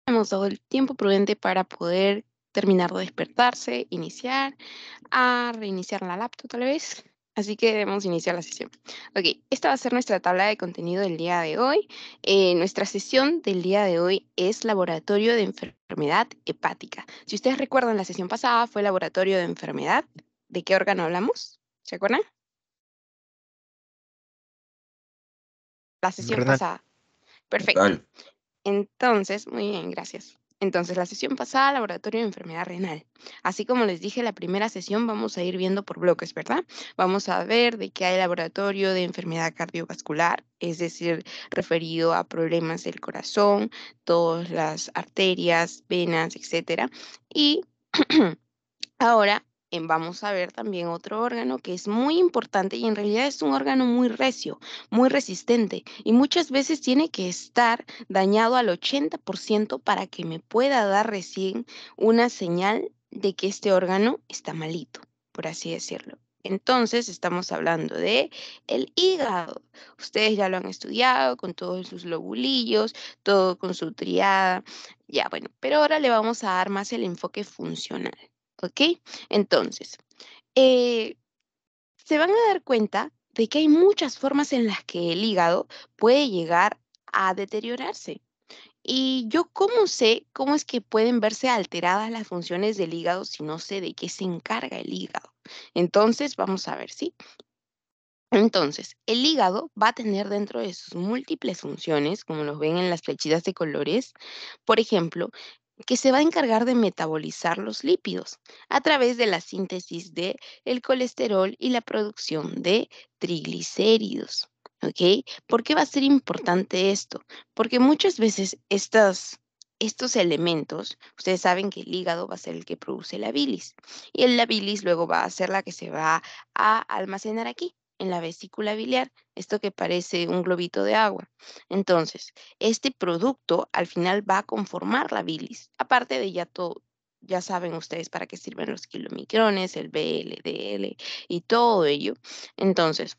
hemos dado el tiempo prudente para poder terminar de despertarse, iniciar, a reiniciar la laptop tal vez. Así que debemos iniciar la sesión. Ok, esta va a ser nuestra tabla de contenido del día de hoy. Nuestra sesión del día de hoy es laboratorio de enfermedad hepática. Si ustedes recuerdan, la sesión pasada fue laboratorio de enfermedad. ¿De qué órgano hablamos? ¿Se acuerdan? La sesión Renal. pasada. Perfecto. Al. Entonces, muy bien, gracias. Entonces, la sesión pasada, laboratorio de enfermedad renal. Así como les dije, la primera sesión vamos a ir viendo por bloques, ¿verdad? Vamos a ver de qué hay laboratorio de enfermedad cardiovascular, es decir, referido a problemas del corazón, todas las arterias, venas, etcétera. Y ahora vamos a ver también otro órgano que es muy importante y en realidad es un órgano muy recio, muy resistente y muchas veces tiene que estar dañado al 80% para que me pueda dar recién una señal de que este órgano está malito, por así decirlo. Entonces estamos hablando de el hígado. Ustedes ya lo han estudiado con todos sus lobulillos, todo con su triada. Ya, bueno, pero ahora le vamos a dar más el enfoque funcional. ¿Ok? Entonces, eh, se van a dar cuenta de que hay muchas formas en las que el hígado puede llegar a deteriorarse. Y yo, ¿cómo sé cómo es que pueden verse alteradas las funciones del hígado si no sé de qué se encarga el hígado? Entonces, vamos a ver, ¿sí? Entonces, el hígado va a tener dentro de sus múltiples funciones, como los ven en las flechitas de colores, por ejemplo, que se va a encargar de metabolizar los lípidos a través de la síntesis de el colesterol y la producción de triglicéridos. ¿Ok? ¿Por qué va a ser importante esto? Porque muchas veces estos elementos, ustedes saben que el hígado va a ser el que produce la bilis y la bilis luego va a ser la que se va a almacenar aquí en la vesícula biliar, esto que parece un globito de agua. Entonces, este producto al final va a conformar la bilis. Aparte de ya todo, ya saben ustedes para qué sirven los kilomicrones, el VLDL y todo ello. Entonces,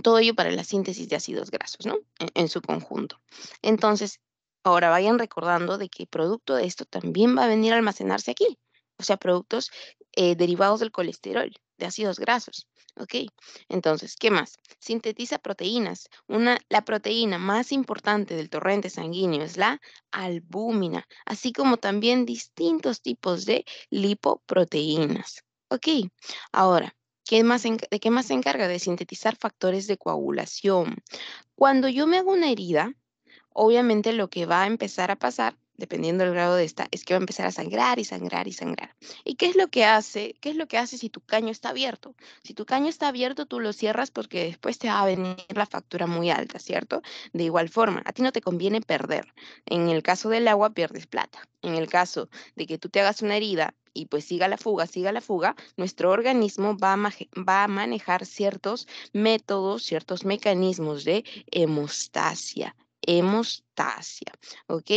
todo ello para la síntesis de ácidos grasos, ¿no? En su conjunto. Entonces, ahora vayan recordando de que producto de esto también va a venir a almacenarse aquí. O sea, productos derivados del colesterol, de ácidos grasos. ¿Ok? Entonces, ¿qué más? Sintetiza proteínas. La proteína más importante del torrente sanguíneo es la albúmina, así como también distintos tipos de lipoproteínas. ¿Ok? Ahora, ¿de qué más se encarga? De sintetizar factores de coagulación. Cuando yo me hago una herida, obviamente lo que va a empezar a pasar, dependiendo del grado de esta, es que va a empezar a sangrar y sangrar y sangrar. ¿Y qué es lo que hace? ¿Qué es lo que hace si tu caño está abierto? Si tu caño está abierto, tú lo cierras porque después te va a venir la factura muy alta, ¿cierto? De igual forma, a ti no te conviene perder. En el caso del agua, pierdes plata. En el caso de que tú te hagas una herida y pues siga la fuga, nuestro organismo va a manejar ciertos métodos, ciertos mecanismos de hemostasia. Hemostasia, ¿ok?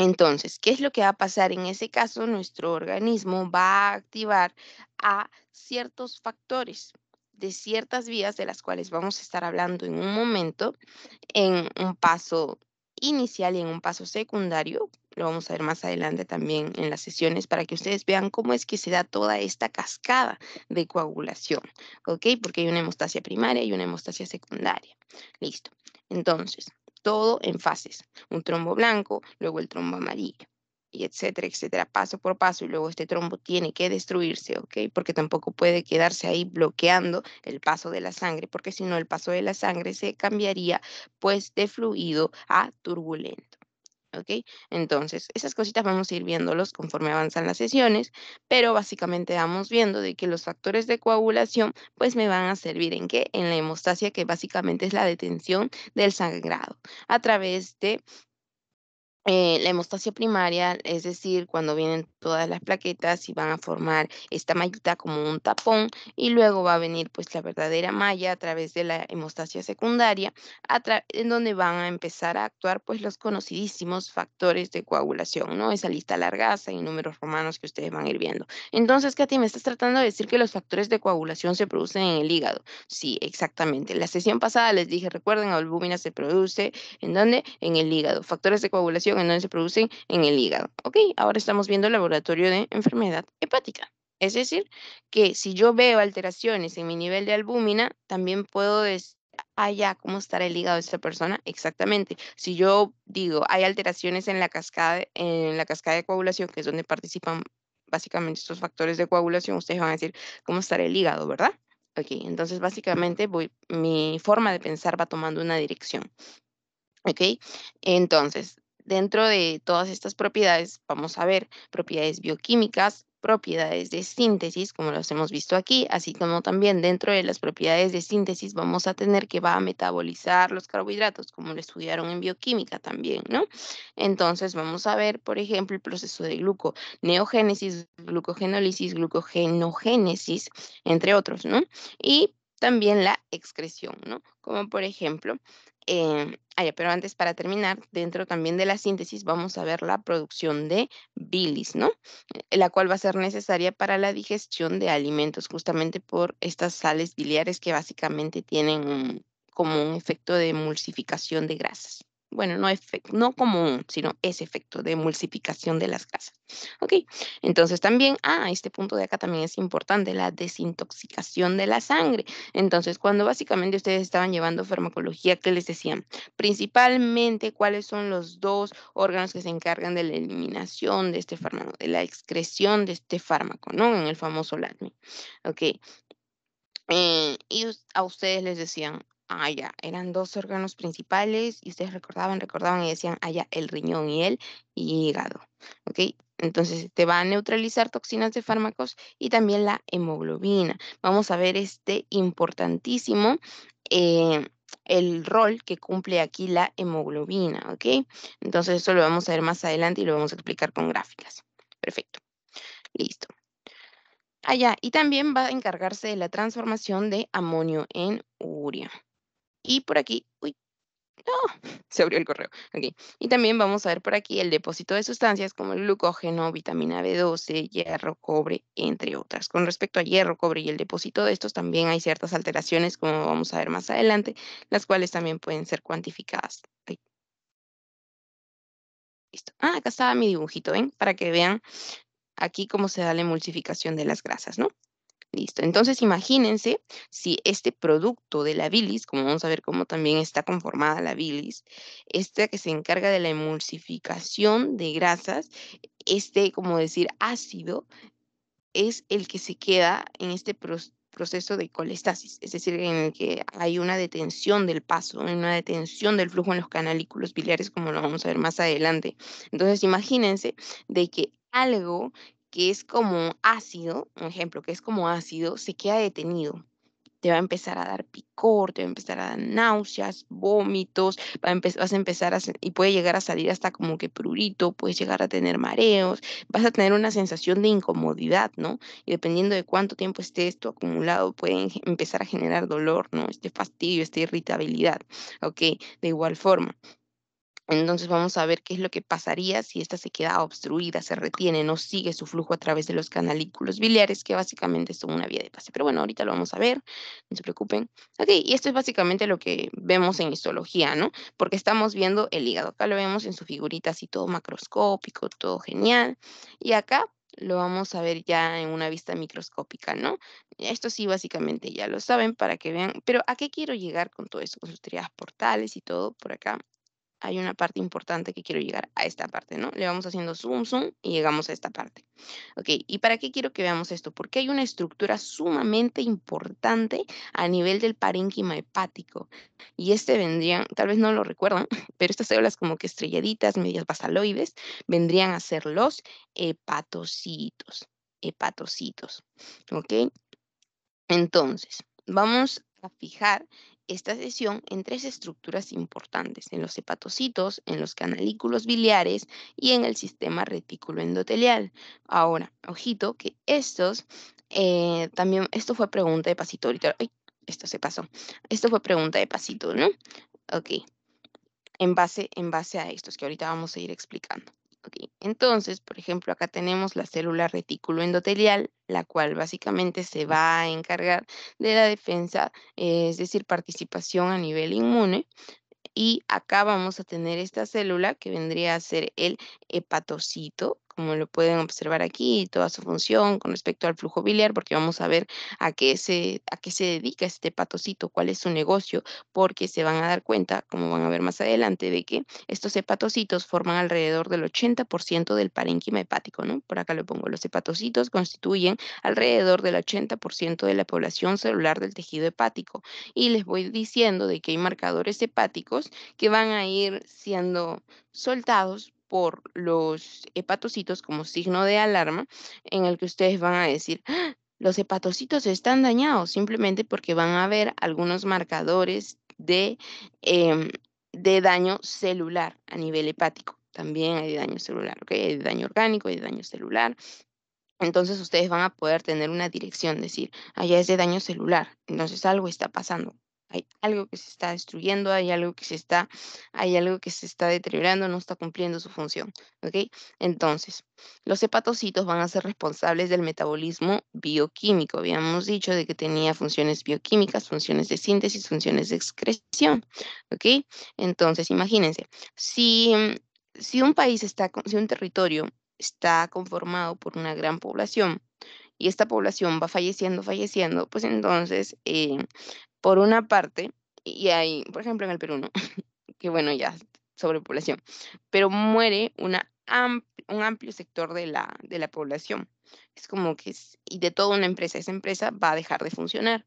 Entonces, ¿qué es lo que va a pasar en ese caso? Nuestro organismo va a activar a ciertos factores de ciertas vías de las cuales vamos a estar hablando en un momento, en un paso inicial y en un paso secundario. Lo vamos a ver más adelante también en las sesiones para que ustedes vean cómo es que se da toda esta cascada de coagulación, ¿ok? Porque hay una hemostasia primaria y una hemostasia secundaria. Listo. Entonces, todo en fases. Un trombo blanco, luego el trombo amarillo y etcétera, etcétera, paso por paso, y luego este trombo tiene que destruirse, ¿ok? Porque tampoco puede quedarse ahí bloqueando el paso de la sangre, porque si no el paso de la sangre se cambiaría pues de fluido a turbulento. ¿Ok? Entonces, esas cositas vamos a ir viéndolos conforme avanzan las sesiones, pero básicamente vamos viendo de que los factores de coagulación pues me van a servir en qué? En la hemostasia, que básicamente es la detención del sangrado a través de la hemostasia primaria, es decir, cuando vienen todas las plaquetas y van a formar esta mallita como un tapón, y luego va a venir pues la verdadera malla a través de la hemostasia secundaria, en donde van a empezar a actuar pues los conocidísimos factores de coagulación, ¿no? Esa lista largaza y números romanos que ustedes van a ir viendo. Entonces, Katy, me estás tratando de decir que los factores de coagulación se producen en el hígado. Sí, exactamente. La sesión pasada les dije, recuerden, albúmina se produce ¿en dónde? En el hígado. Factores de coagulación en donde se producen en el hígado. Ok, ahora estamos viendo el laboratorio de enfermedad hepática. Es decir, que si yo veo alteraciones en mi nivel de albúmina, también puedo decir, ah, ya, ¿cómo estará el hígado de esta persona? Exactamente. Si yo digo, hay alteraciones en la cascada de coagulación, que es donde participan básicamente estos factores de coagulación, ustedes van a decir, ¿cómo estará el hígado, verdad? Ok, entonces básicamente mi forma de pensar va tomando una dirección. ¿Ok? Entonces, dentro de todas estas propiedades, vamos a ver propiedades bioquímicas, propiedades de síntesis, como los hemos visto aquí, así como también dentro de las propiedades de síntesis vamos a tener que va a metabolizar los carbohidratos, como lo estudiaron en bioquímica también, ¿no? Entonces, vamos a ver, por ejemplo, el proceso de gluconeogénesis, glucogenólisis, glucogenogénesis, entre otros, ¿no? Y también la excreción, ¿no? Como por ejemplo, ya, pero antes para terminar, dentro también de la síntesis vamos a ver la producción de bilis, ¿no? La cual va a ser necesaria para la digestión de alimentos, justamente por estas sales biliares que básicamente tienen como un efecto de emulsificación de grasas. Bueno, no como sino ese efecto de emulsificación de las grasas. Ok, entonces también, este punto de acá también es importante, la desintoxicación de la sangre. Entonces, cuando básicamente ustedes estaban llevando farmacología, ¿qué les decían? Principalmente, ¿cuáles son los 2 órganos que se encargan de la eliminación de este fármaco, de la excreción de este fármaco, ¿no? En el famoso LACNI. Okey, y a ustedes les decían, ya, eran 2 órganos principales, y ustedes recordaban y decían, ya, el riñón y el hígado, ¿okey? Entonces, te va a neutralizar toxinas de fármacos y también la hemoglobina. Vamos a ver este importantísimo, eh, el rol que cumple aquí la hemoglobina, ¿okey? Entonces, eso lo vamos a ver más adelante y lo vamos a explicar con gráficas. Perfecto, listo. Ya, y también va a encargarse de la transformación de amonio en urea. Y por aquí, uy, no, se abrió el correo. Ok. Y también vamos a ver por aquí el depósito de sustancias como el glucógeno, vitamina B12, hierro, cobre, entre otras. Con respecto a hierro, cobre y el depósito de estos, también hay ciertas alteraciones, como vamos a ver más adelante, las cuales también pueden ser cuantificadas. Ay, listo. Acá estaba mi dibujito, ¿ven? Para que vean aquí cómo se da la emulsificación de las grasas, ¿no? Listo. Entonces, imagínense si este producto de la bilis, como vamos a ver cómo también está conformada la bilis, esta que se encarga de la emulsificación de grasas, este, como decir, ácido, es el que se queda en este proceso de colestasis, es decir, en el que hay una detención del paso, una detención del flujo en los canalículos biliares, como lo vamos a ver más adelante. Entonces, imagínense de que algo que es como ácido, un ejemplo, que es como ácido, se queda detenido. Te va a empezar a dar picor, te va a empezar a dar náuseas, vómitos, vas a empezar y puede llegar a salir hasta como que prurito, puedes llegar a tener mareos, vas a tener una sensación de incomodidad, ¿no? Y dependiendo de cuánto tiempo esté esto acumulado, pueden empezar a generar dolor, ¿no? Este fastidio, esta irritabilidad, ¿ok? De igual forma. Entonces vamos a ver qué es lo que pasaría si esta se queda obstruida, se retiene, no sigue su flujo a través de los canalículos biliares, que básicamente son una vía de pase. Pero bueno, ahorita lo vamos a ver, no se preocupen. Ok, y esto es básicamente lo que vemos en histología, ¿no? Porque estamos viendo el hígado. Acá lo vemos en su figurita así todo macroscópico, todo genial. Y acá lo vamos a ver ya en una vista microscópica, ¿no? Esto sí, básicamente ya lo saben para que vean. Pero ¿a qué quiero llegar con todo esto? Con sus teorías portales y todo por acá hay una parte importante que quiero llegar a esta parte, ¿no? Le vamos haciendo zoom, zoom y llegamos a esta parte. Ok, ¿y para qué quiero que veamos esto? Porque hay una estructura sumamente importante a nivel del parénquima hepático. Y este vendrían, tal vez no lo recuerdan, pero estas células como que estrelladitas, medias basaloides, vendrían a ser los hepatocitos. Hepatocitos. ¿Ok? Entonces, vamos a fijar esta sesión en 3 estructuras importantes, en los hepatocitos, en los canalículos biliares y en el sistema retículo endotelial. Ahora, ojito que estos, también, esto fue pregunta de pasito ahorita, ay, esto se pasó. Esto fue pregunta de pasito, ¿no? Ok, en base a estos que ahorita vamos a ir explicando. Ok, entonces, por ejemplo, acá tenemos la célula retículo endotelial, la cual básicamente se va a encargar de la defensa, es decir, participación a nivel inmune, Y acá vamos a tener esta célula que vendría a ser el hepatocito, como lo pueden observar aquí, toda su función con respecto al flujo biliar, porque vamos a ver a qué se dedica este hepatocito, cuál es su negocio, porque se van a dar cuenta, como van a ver más adelante, de que estos hepatocitos forman alrededor del 80% del parénquima hepático, ¿no? Por acá lo pongo, los hepatocitos constituyen alrededor del 80% de la población celular del tejido hepático. Y les voy diciendo de que hay marcadores hepáticos que van a ir siendo soltados por los hepatocitos como signo de alarma, en el que ustedes van a decir, "¡Ah! Los hepatocitos están dañados", simplemente porque van a haber algunos marcadores em, de daño celular a nivel hepático. También hay de daño celular, ¿ok? Hay de daño orgánico, hay de daño celular. Entonces ustedes van a poder tener una dirección, decir, allá es de daño celular, entonces algo está pasando. Hay algo que se está destruyendo, hay algo que se está deteriorando, no está cumpliendo su función, ¿ok? Entonces, los hepatocitos van a ser responsables del metabolismo bioquímico. Habíamos dicho de que tenía funciones bioquímicas, funciones de síntesis, funciones de excreción, ¿ok? Entonces, imagínense, si, si un país si un territorio está conformado por una gran población y esta población va falleciendo, falleciendo, pues entonces, por una parte, y hay, por ejemplo, en el Perú, ¿no? Que bueno, ya sobrepoblación, pero muere un amplio sector de la población. Es como que y de toda una empresa, esa empresa va a dejar de funcionar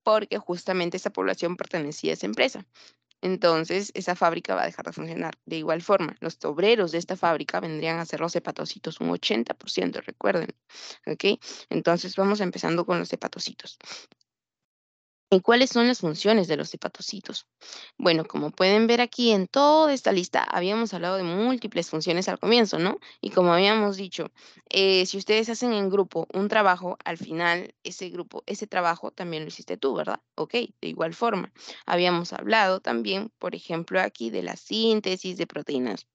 porque justamente esa población pertenecía a esa empresa. Entonces, esa fábrica va a dejar de funcionar. De igual forma, los obreros de esta fábrica vendrían a ser los hepatocitos, un 80%, recuerden, ¿ok? Entonces, vamos empezando con los hepatocitos. ¿Y cuáles son las funciones de los hepatocitos? Bueno, como pueden ver aquí en toda esta lista, habíamos hablado de múltiples funciones al comienzo, ¿no? Y como habíamos dicho, si ustedes hacen en grupo un trabajo, al final ese grupo, ese trabajo también lo hiciste tú, ¿verdad? Ok, de igual forma. Habíamos hablado también, por ejemplo, aquí de la síntesis de proteínas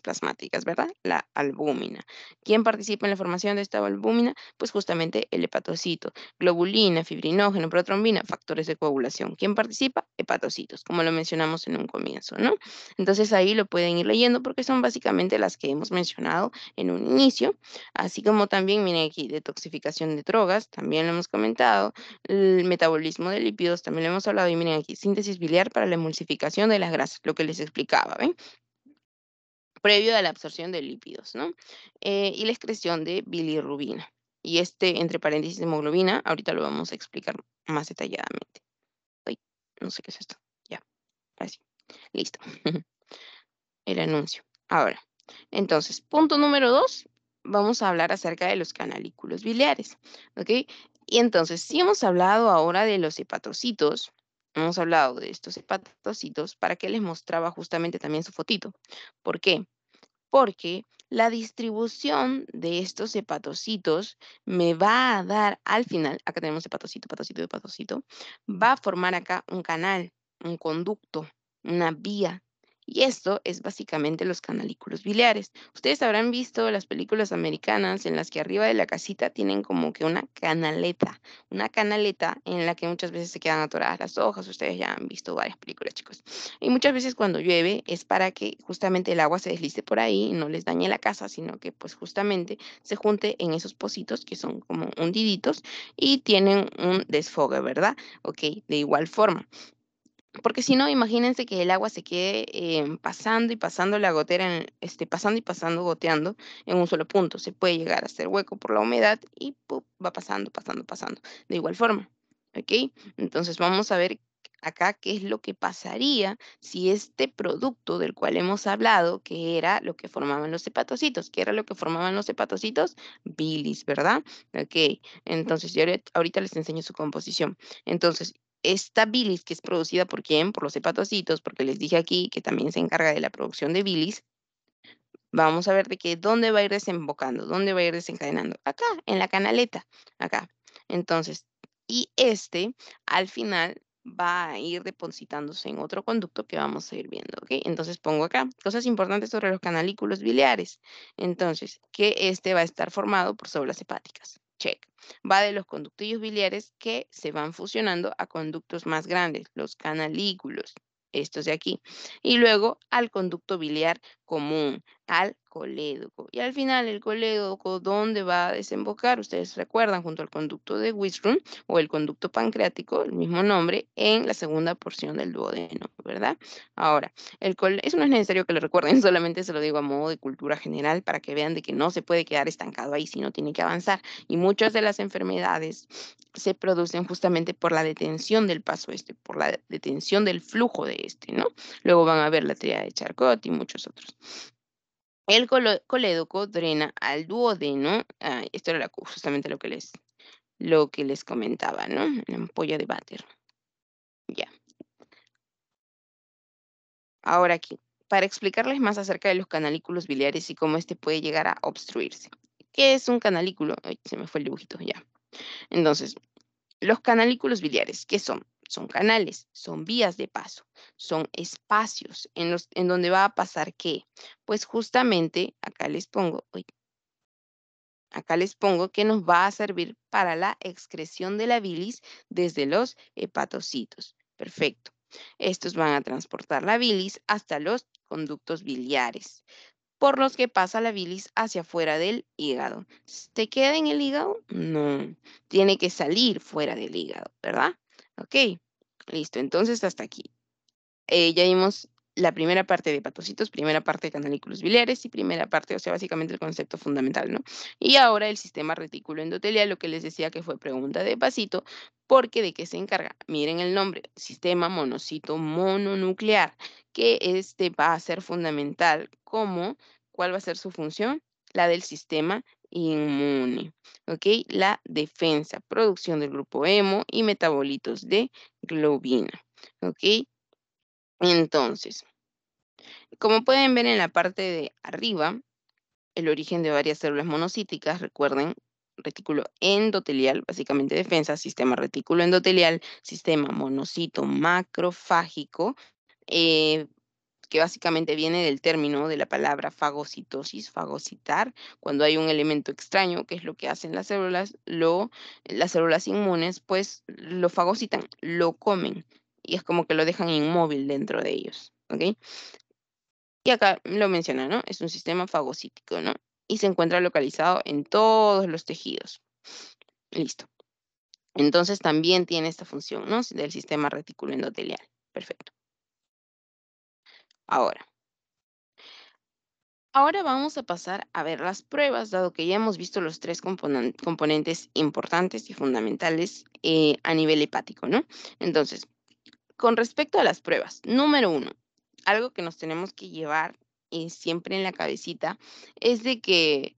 plasmáticas, ¿verdad? La albúmina. ¿Quién participa en la formación de esta albúmina? Pues justamente el hepatocito. Globulina, fibrinógeno, protrombina, factores de coagulación. ¿Quién participa? Hepatocitos, como lo mencionamos en un comienzo, ¿no? Entonces ahí lo pueden ir leyendo porque son básicamente las que hemos mencionado en un inicio, así como también, miren aquí, detoxificación de drogas, también lo hemos comentado, el metabolismo de lípidos, también lo hemos hablado, y miren aquí, síntesis biliar para la emulsificación de las grasas, lo que les explicaba, ¿ven? Previo a la absorción de lípidos, ¿no? Y la excreción de bilirrubina. Y este, entre paréntesis, hemoglobina, ahorita lo vamos a explicar más detalladamente. Ay, no sé qué es esto. Ya, así. Listo. El anuncio. Ahora, entonces, punto número 2, vamos a hablar acerca de los canalículos biliares, ¿ok? Y entonces, si hemos hablado ahora de los hepatocitos, hemos hablado de estos hepatocitos, ¿para qué les mostraba justamente también su fotito? ¿Por qué? Porque la distribución de estos hepatocitos me va a dar al final, acá tenemos hepatocito, hepatocito, hepatocito, va a formar acá un canal, un conducto, una vía. Y esto es básicamente los canalículos biliares. Ustedes habrán visto las películas americanas en las que arriba de la casita tienen como que una canaleta en la que muchas veces se quedan atoradas las hojas. Ustedes ya han visto varias películas, chicos. Y muchas veces cuando llueve es para que justamente el agua se deslice por ahí y no les dañe la casa, sino que pues justamente se junte en esos pocitos que son como hundiditos y tienen un desfogue, ¿verdad? Ok, de igual forma. Porque si no, imagínense que el agua se quede pasando y pasando la gotera, pasando y pasando, goteando en un solo punto. Se puede llegar a hacer hueco por la humedad y ¡pup! Va pasando, pasando, pasando. De igual forma, ¿ok? Entonces vamos a ver acá qué es lo que pasaría si este producto del cual hemos hablado, que era lo que formaban los hepatocitos, ¿qué era lo que formaban los hepatocitos? Bilis, ¿verdad? Ok, entonces yo ahorita les enseño su composición. Entonces, esta bilis, que es producida por quién, por los hepatocitos, porque les dije aquí que también se encarga de la producción de bilis, vamos a ver de que dónde va a ir desembocando, dónde va a ir desencadenando. Acá, en la canaleta, acá. Entonces, y al final va a ir depositándose en otro conducto que vamos a ir viendo, ¿ok? Entonces pongo acá cosas importantes sobre los canalículos biliares. Entonces, que va a estar formado por células hepáticas. Check. Va de los conductillos biliares que se van fusionando a conductos más grandes, los canalículos. estos de aquí, y luego al conducto biliar común, al colédoco. Y al final el colédoco, ¿dónde va a desembocar? Ustedes recuerdan, junto al conducto de Wistrom o el conducto pancreático, el mismo nombre, en la segunda porción del duodeno, ¿verdad? Ahora, eso no es necesario que lo recuerden, solamente se lo digo a modo de cultura general para que vean de que no se puede quedar estancado ahí, sino tiene que avanzar. Y muchas de las enfermedades se producen justamente por la detención del paso este, por la detención del flujo de este, ¿no? Luego van a ver la tríada de Charcot y muchos otros. El colédoco drena al duodeno, esto era justamente lo que les comentaba, ¿no? La ampolla de Vater. Ya. Ahora aquí, para explicarles más acerca de los canalículos biliares y cómo este puede llegar a obstruirse. ¿Qué es un canalículo? Ay, se me fue el dibujito, ya. Entonces, los canalículos biliares, ¿qué son? Son canales, son vías de paso, son espacios en donde va a pasar ¿qué? Pues justamente, acá les pongo que nos va a servir para la excreción de la bilis desde los hepatocitos. Perfecto. Estos van a transportar la bilis hasta los conductos biliares, por los que pasa la bilis hacia afuera del hígado. ¿Se queda en el hígado? No, tiene que salir fuera del hígado, ¿verdad? Ok, listo. Entonces, hasta aquí. Ya vimos la primera parte de hepatocitos, primera parte de canalículos biliares y primera parte, o sea, básicamente el concepto fundamental, ¿no? Y ahora el sistema retículo endotelial, lo que les decía que fue pregunta de pasito, porque ¿de qué se encarga? Miren el nombre, sistema monocito mononuclear, que este va a ser fundamental. ¿Cómo? ¿Cuál va a ser su función? La del sistema inmune, ¿ok? La defensa, producción del grupo hemo y metabolitos de globina, ¿ok? Entonces, como pueden ver en la parte de arriba, el origen de varias células monocíticas, recuerden, retículo endotelial, básicamente defensa, sistema retículo endotelial, sistema monocito macrofágico, eh, que básicamente viene del término de la palabra fagocitosis, fagocitar, cuando hay un elemento extraño, que es lo que hacen las células inmunes, pues lo fagocitan, lo comen, y es como que lo dejan inmóvil dentro de ellos, ¿ok? Y acá lo menciona, ¿no? Es un sistema fagocítico, ¿no? Y se encuentra localizado en todos los tejidos. Listo. Entonces también tiene esta función, ¿no? Del sistema reticulo endotelial. Perfecto. Ahora. Ahora vamos a pasar a ver las pruebas, dado que ya hemos visto los tres componentes importantes y fundamentales a nivel hepático, ¿no? Entonces, con respecto a las pruebas, número uno, algo que nos tenemos que llevar siempre en la cabecita es de que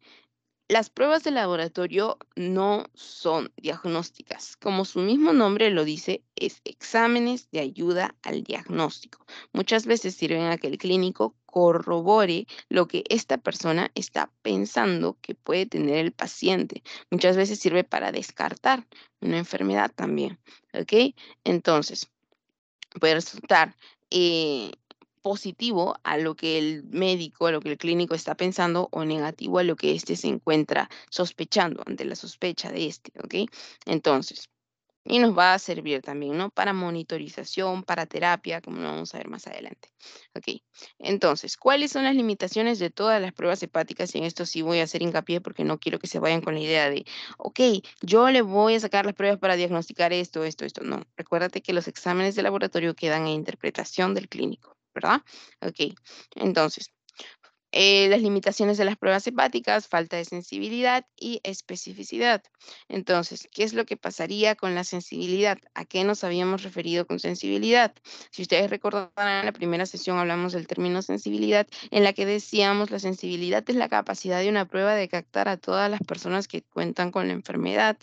las pruebas de laboratorio no son diagnósticas. Como su mismo nombre lo dice, es exámenes de ayuda al diagnóstico. Muchas veces sirven a que el clínico corrobore lo que esta persona está pensando que puede tener el paciente. Muchas veces sirve para descartar una enfermedad también. ¿Ok? Entonces, puede resultar positivo a lo que el médico, a lo que el clínico está pensando o negativo a lo que éste se encuentra sospechando ante la sospecha de este, ¿ok? Entonces, y nos va a servir también, ¿no? Para monitorización, para terapia, como lo vamos a ver más adelante. Ok, entonces, ¿cuáles son las limitaciones de todas las pruebas hepáticas? Y en esto sí voy a hacer hincapié porque no quiero que se vayan con la idea de, ok, yo le voy a sacar las pruebas para diagnosticar esto, esto, esto. No, recuérdate que los exámenes de laboratorio quedan en interpretación del clínico, ¿verdad? Ok, entonces, las limitaciones de las pruebas hepáticas, falta de sensibilidad y especificidad. Entonces, ¿qué es lo que pasaría con la sensibilidad? ¿A qué nos habíamos referido con sensibilidad? Si ustedes recordarán, en la primera sesión hablamos del término sensibilidad, en la que decíamos la sensibilidad es la capacidad de una prueba de captar a todas las personas que cuentan con la enfermedad,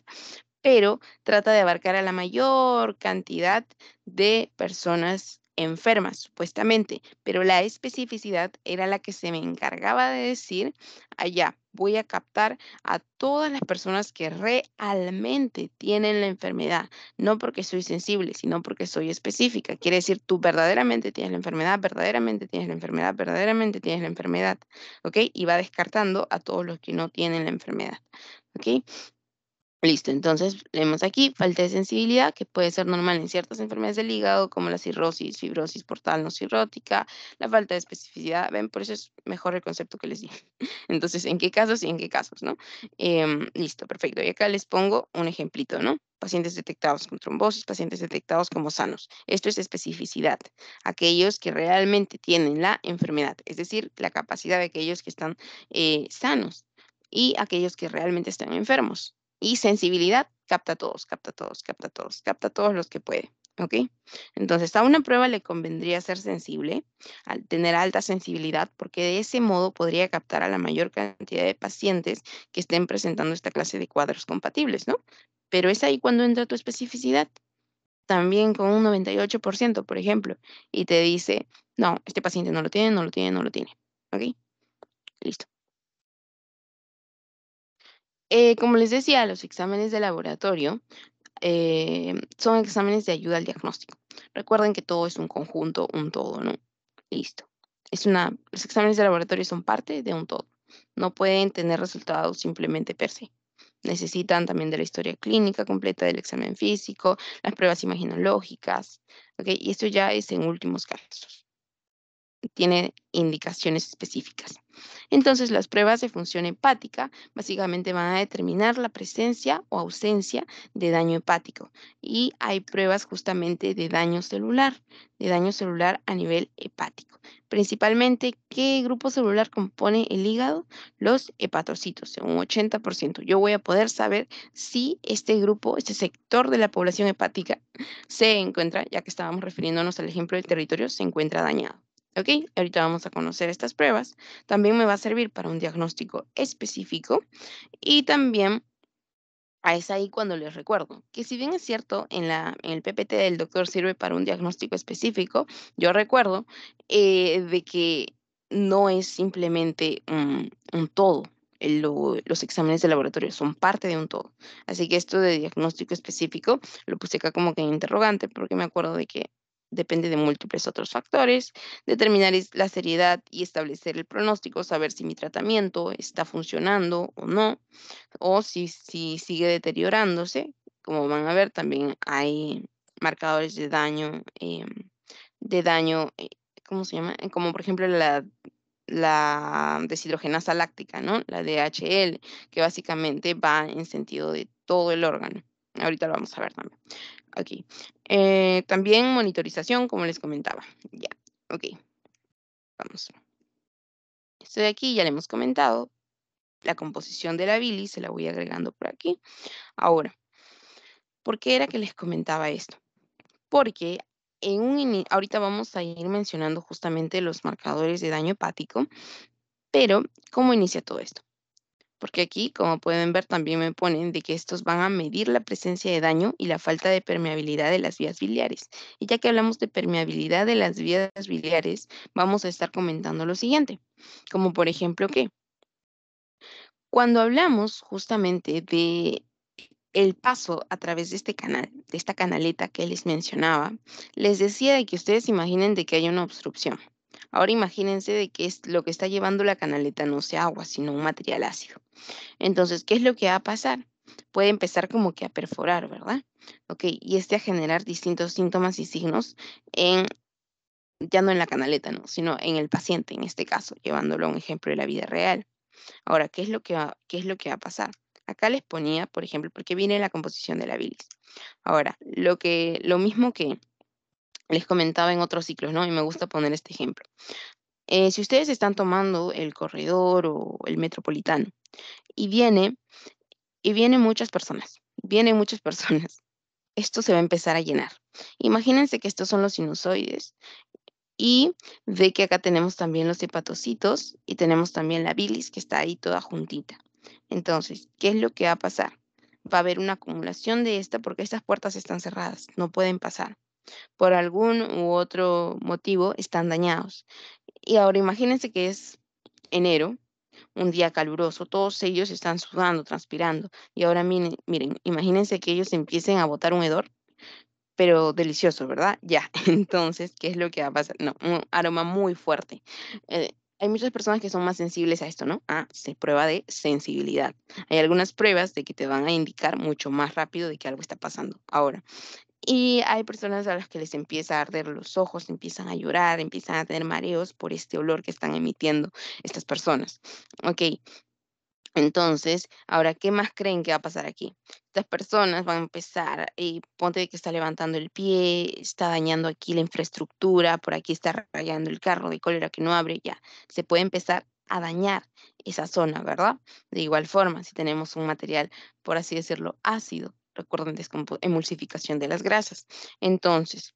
pero trata de abarcar a la mayor cantidad de personas enfermas, supuestamente, pero la especificidad era la que se me encargaba de decir, allá, voy a captar a todas las personas que realmente tienen la enfermedad, no porque soy sensible, sino porque soy específica. Quiere decir, tú verdaderamente tienes la enfermedad, verdaderamente tienes la enfermedad, verdaderamente tienes la enfermedad, ¿ok? Y va descartando a todos los que no tienen la enfermedad, ¿ok? Listo, entonces leemos aquí, falta de sensibilidad, que puede ser normal en ciertas enfermedades del hígado, como la cirrosis, fibrosis portal no cirrótica, la falta de especificidad, ven, por eso es mejor el concepto que les di. Entonces, ¿en qué casos y en qué casos, no? Listo, perfecto. Y acá les pongo un ejemplito, ¿no? Pacientes detectados con trombosis, pacientes detectados como sanos. Esto es especificidad. Aquellos que realmente tienen la enfermedad, es decir, la capacidad de aquellos que están sanos y aquellos que realmente están enfermos. Y sensibilidad, capta a todos, capta a todos, capta a todos, capta a todos los que puede. ¿Ok? Entonces, a una prueba le convendría ser sensible, al tener alta sensibilidad, porque de ese modo podría captar a la mayor cantidad de pacientes que estén presentando esta clase de cuadros compatibles, ¿no? Pero es ahí cuando entra tu especificidad, también con un 98%, por ejemplo, y te dice, no, este paciente no lo tiene, no lo tiene, no lo tiene. ¿Ok? Listo. Como les decía, los exámenes de laboratorio son exámenes de ayuda al diagnóstico. Recuerden que todo es un conjunto, un todo, ¿no? Listo. Los exámenes de laboratorio son parte de un todo. No pueden tener resultados simplemente per se. Necesitan también de la historia clínica completa del examen físico, las pruebas imaginológicas, ¿ok? Y esto ya es en últimos casos, tiene indicaciones específicas. Entonces, las pruebas de función hepática básicamente van a determinar la presencia o ausencia de daño hepático. Y hay pruebas justamente de daño celular a nivel hepático. Principalmente, ¿qué grupo celular compone el hígado? Los hepatocitos, en un 80%. Yo voy a poder saber si este grupo, este sector de la población hepática se encuentra, ya que estábamos refiriéndonos al ejemplo del territorio, se encuentra dañado. ¿Ok? Ahorita vamos a conocer estas pruebas. También me va a servir para un diagnóstico específico y también es ahí cuando les recuerdo que si bien es cierto, en el PPT del doctor sirve para un diagnóstico específico, yo recuerdo de que no es simplemente un todo. Los exámenes de laboratorio son parte de un todo. Así que esto de diagnóstico específico lo puse acá como que en interrogante porque me acuerdo de que depende de múltiples otros factores, determinar la seriedad y establecer el pronóstico, saber si mi tratamiento está funcionando o no o si sigue deteriorándose. Como van a ver, también hay marcadores de daño, ¿cómo se llama? Como por ejemplo la deshidrogenasa láctica, ¿no? La DHL, que básicamente va en sentido de todo el órgano. Ahorita lo vamos a ver también. Aquí. También monitorización, como les comentaba. Ya, ok, vamos. Esto de aquí ya le hemos comentado. La composición de la bilis, se la voy agregando por aquí. Ahora, ¿por qué era que les comentaba esto? Porque ahorita vamos a ir mencionando justamente los marcadores de daño hepático, pero ¿cómo inicia todo esto? Porque aquí, como pueden ver, también me ponen de que estos van a medir la presencia de daño y la falta de permeabilidad de las vías biliares. Y ya que hablamos de permeabilidad de las vías biliares, vamos a estar comentando lo siguiente, como por ejemplo que cuando hablamos justamente de el paso a través de este canal, de esta canaleta que les mencionaba, les decía de que ustedes imaginen de que hay una obstrucción. Ahora imagínense de que lo que está llevando la canaleta no sea agua, sino un material ácido. Entonces, ¿qué es lo que va a pasar? Puede empezar como que a perforar, ¿verdad? Ok, y a generar distintos síntomas y signos ya no en la canaleta, ¿no? Sino en el paciente, en este caso, llevándolo a un ejemplo de la vida real. Ahora, qué es lo que va a pasar? Acá les ponía, por ejemplo, porque viene la composición de la bilis. Ahora, lo mismo que les comentaba en otros ciclos, ¿no? Y me gusta poner este ejemplo. Si ustedes están tomando el corredor o el metropolitano y vienen vienen muchas personas, esto se va a empezar a llenar. Imagínense que estos son los sinusoides y de que acá tenemos también los hepatocitos y tenemos también la bilis que está ahí toda juntita. Entonces, ¿qué es lo que va a pasar? Va a haber una acumulación de esta porque estas puertas están cerradas, no pueden pasar. Por algún u otro motivo están dañados. Y ahora imagínense que es enero, un día caluroso, todos ellos están sudando, transpirando. Y ahora miren, imagínense que ellos empiecen a botar un hedor pero delicioso, ¿verdad? Ya, entonces, ¿qué es lo que va a pasar? No, un aroma muy fuerte. Hay muchas personas que son más sensibles a esto, ¿no? Se prueba de sensibilidad. Hay algunas pruebas de que te van a indicar mucho más rápido de que algo está pasando ahora. Y hay personas a las que les empieza a arder los ojos, empiezan a llorar, empiezan a tener mareos por este olor que están emitiendo estas personas. Ok, entonces, ahora, ¿qué más creen que va a pasar aquí? Estas personas van a empezar, ponte de que está levantando el pie, está dañando aquí la infraestructura, por aquí está rayando el carro de cólera que no abre, ya, se puede empezar a dañar esa zona, ¿verdad? De igual forma, si tenemos un material, por así decirlo, ácido, recuerden, emulsificación de las grasas. Entonces,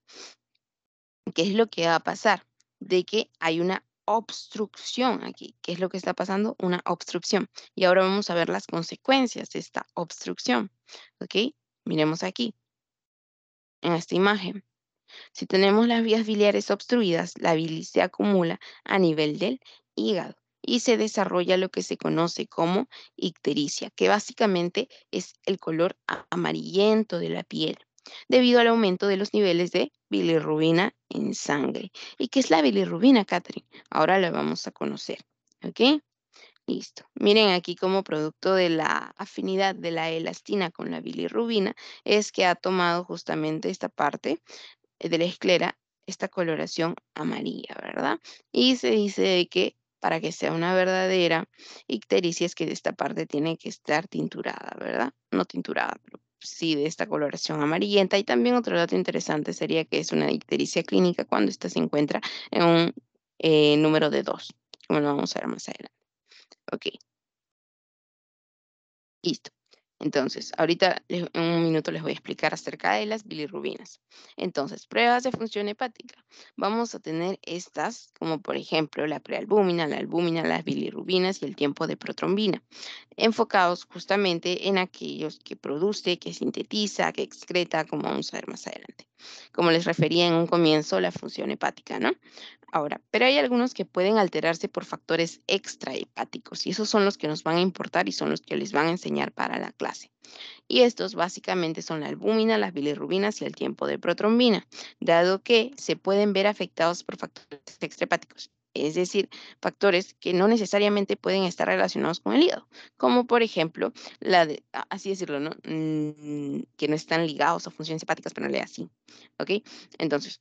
¿qué es lo que va a pasar? De que hay una obstrucción aquí. ¿Qué es lo que está pasando? Una obstrucción. Y ahora vamos a ver las consecuencias de esta obstrucción. ¿Ok? Miremos aquí, en esta imagen. Si tenemos las vías biliares obstruidas, la bilis se acumula a nivel del hígado y se desarrolla lo que se conoce como ictericia, que básicamente es el color amarillento de la piel, debido al aumento de los niveles de bilirrubina en sangre. ¿Y qué es la bilirrubina, Catherine? Ahora la vamos a conocer. ¿Ok? Listo. Miren aquí como producto de la afinidad de la elastina con la bilirrubina, es que ha tomado justamente esta parte de la esclera esta coloración amarilla, ¿verdad? Y se dice de que para que sea una verdadera ictericia es que esta parte tiene que estar tinturada, ¿verdad? No tinturada, pero sí de esta coloración amarillenta. Y también otro dato interesante sería que es una ictericia clínica cuando esta se encuentra en un número de 2, como lo vamos a ver más adelante. Ok. Listo. Entonces, ahorita en un minuto les voy a explicar acerca de las bilirrubinas. Entonces, pruebas de función hepática. Vamos a tener estas, como por ejemplo la albúmina, las bilirrubinas y el tiempo de protrombina, enfocados justamente en aquellos que produce, que sintetiza, que excreta, como vamos a ver más adelante. Como les refería en un comienzo, la función hepática, ¿no? Ahora, pero hay algunos que pueden alterarse por factores extrahepáticos y esos son los que nos van a importar y son los que les van a enseñar para la clase. Y estos básicamente son la albúmina, las bilirrubinas y el tiempo de protrombina, dado que se pueden ver afectados por factores extrahepáticos. Es decir, factores que no necesariamente pueden estar relacionados con el hígado, como por ejemplo, así decirlo, ¿no? Que no están ligados a funciones hepáticas, pero en realidad sí. ¿Ok? Entonces,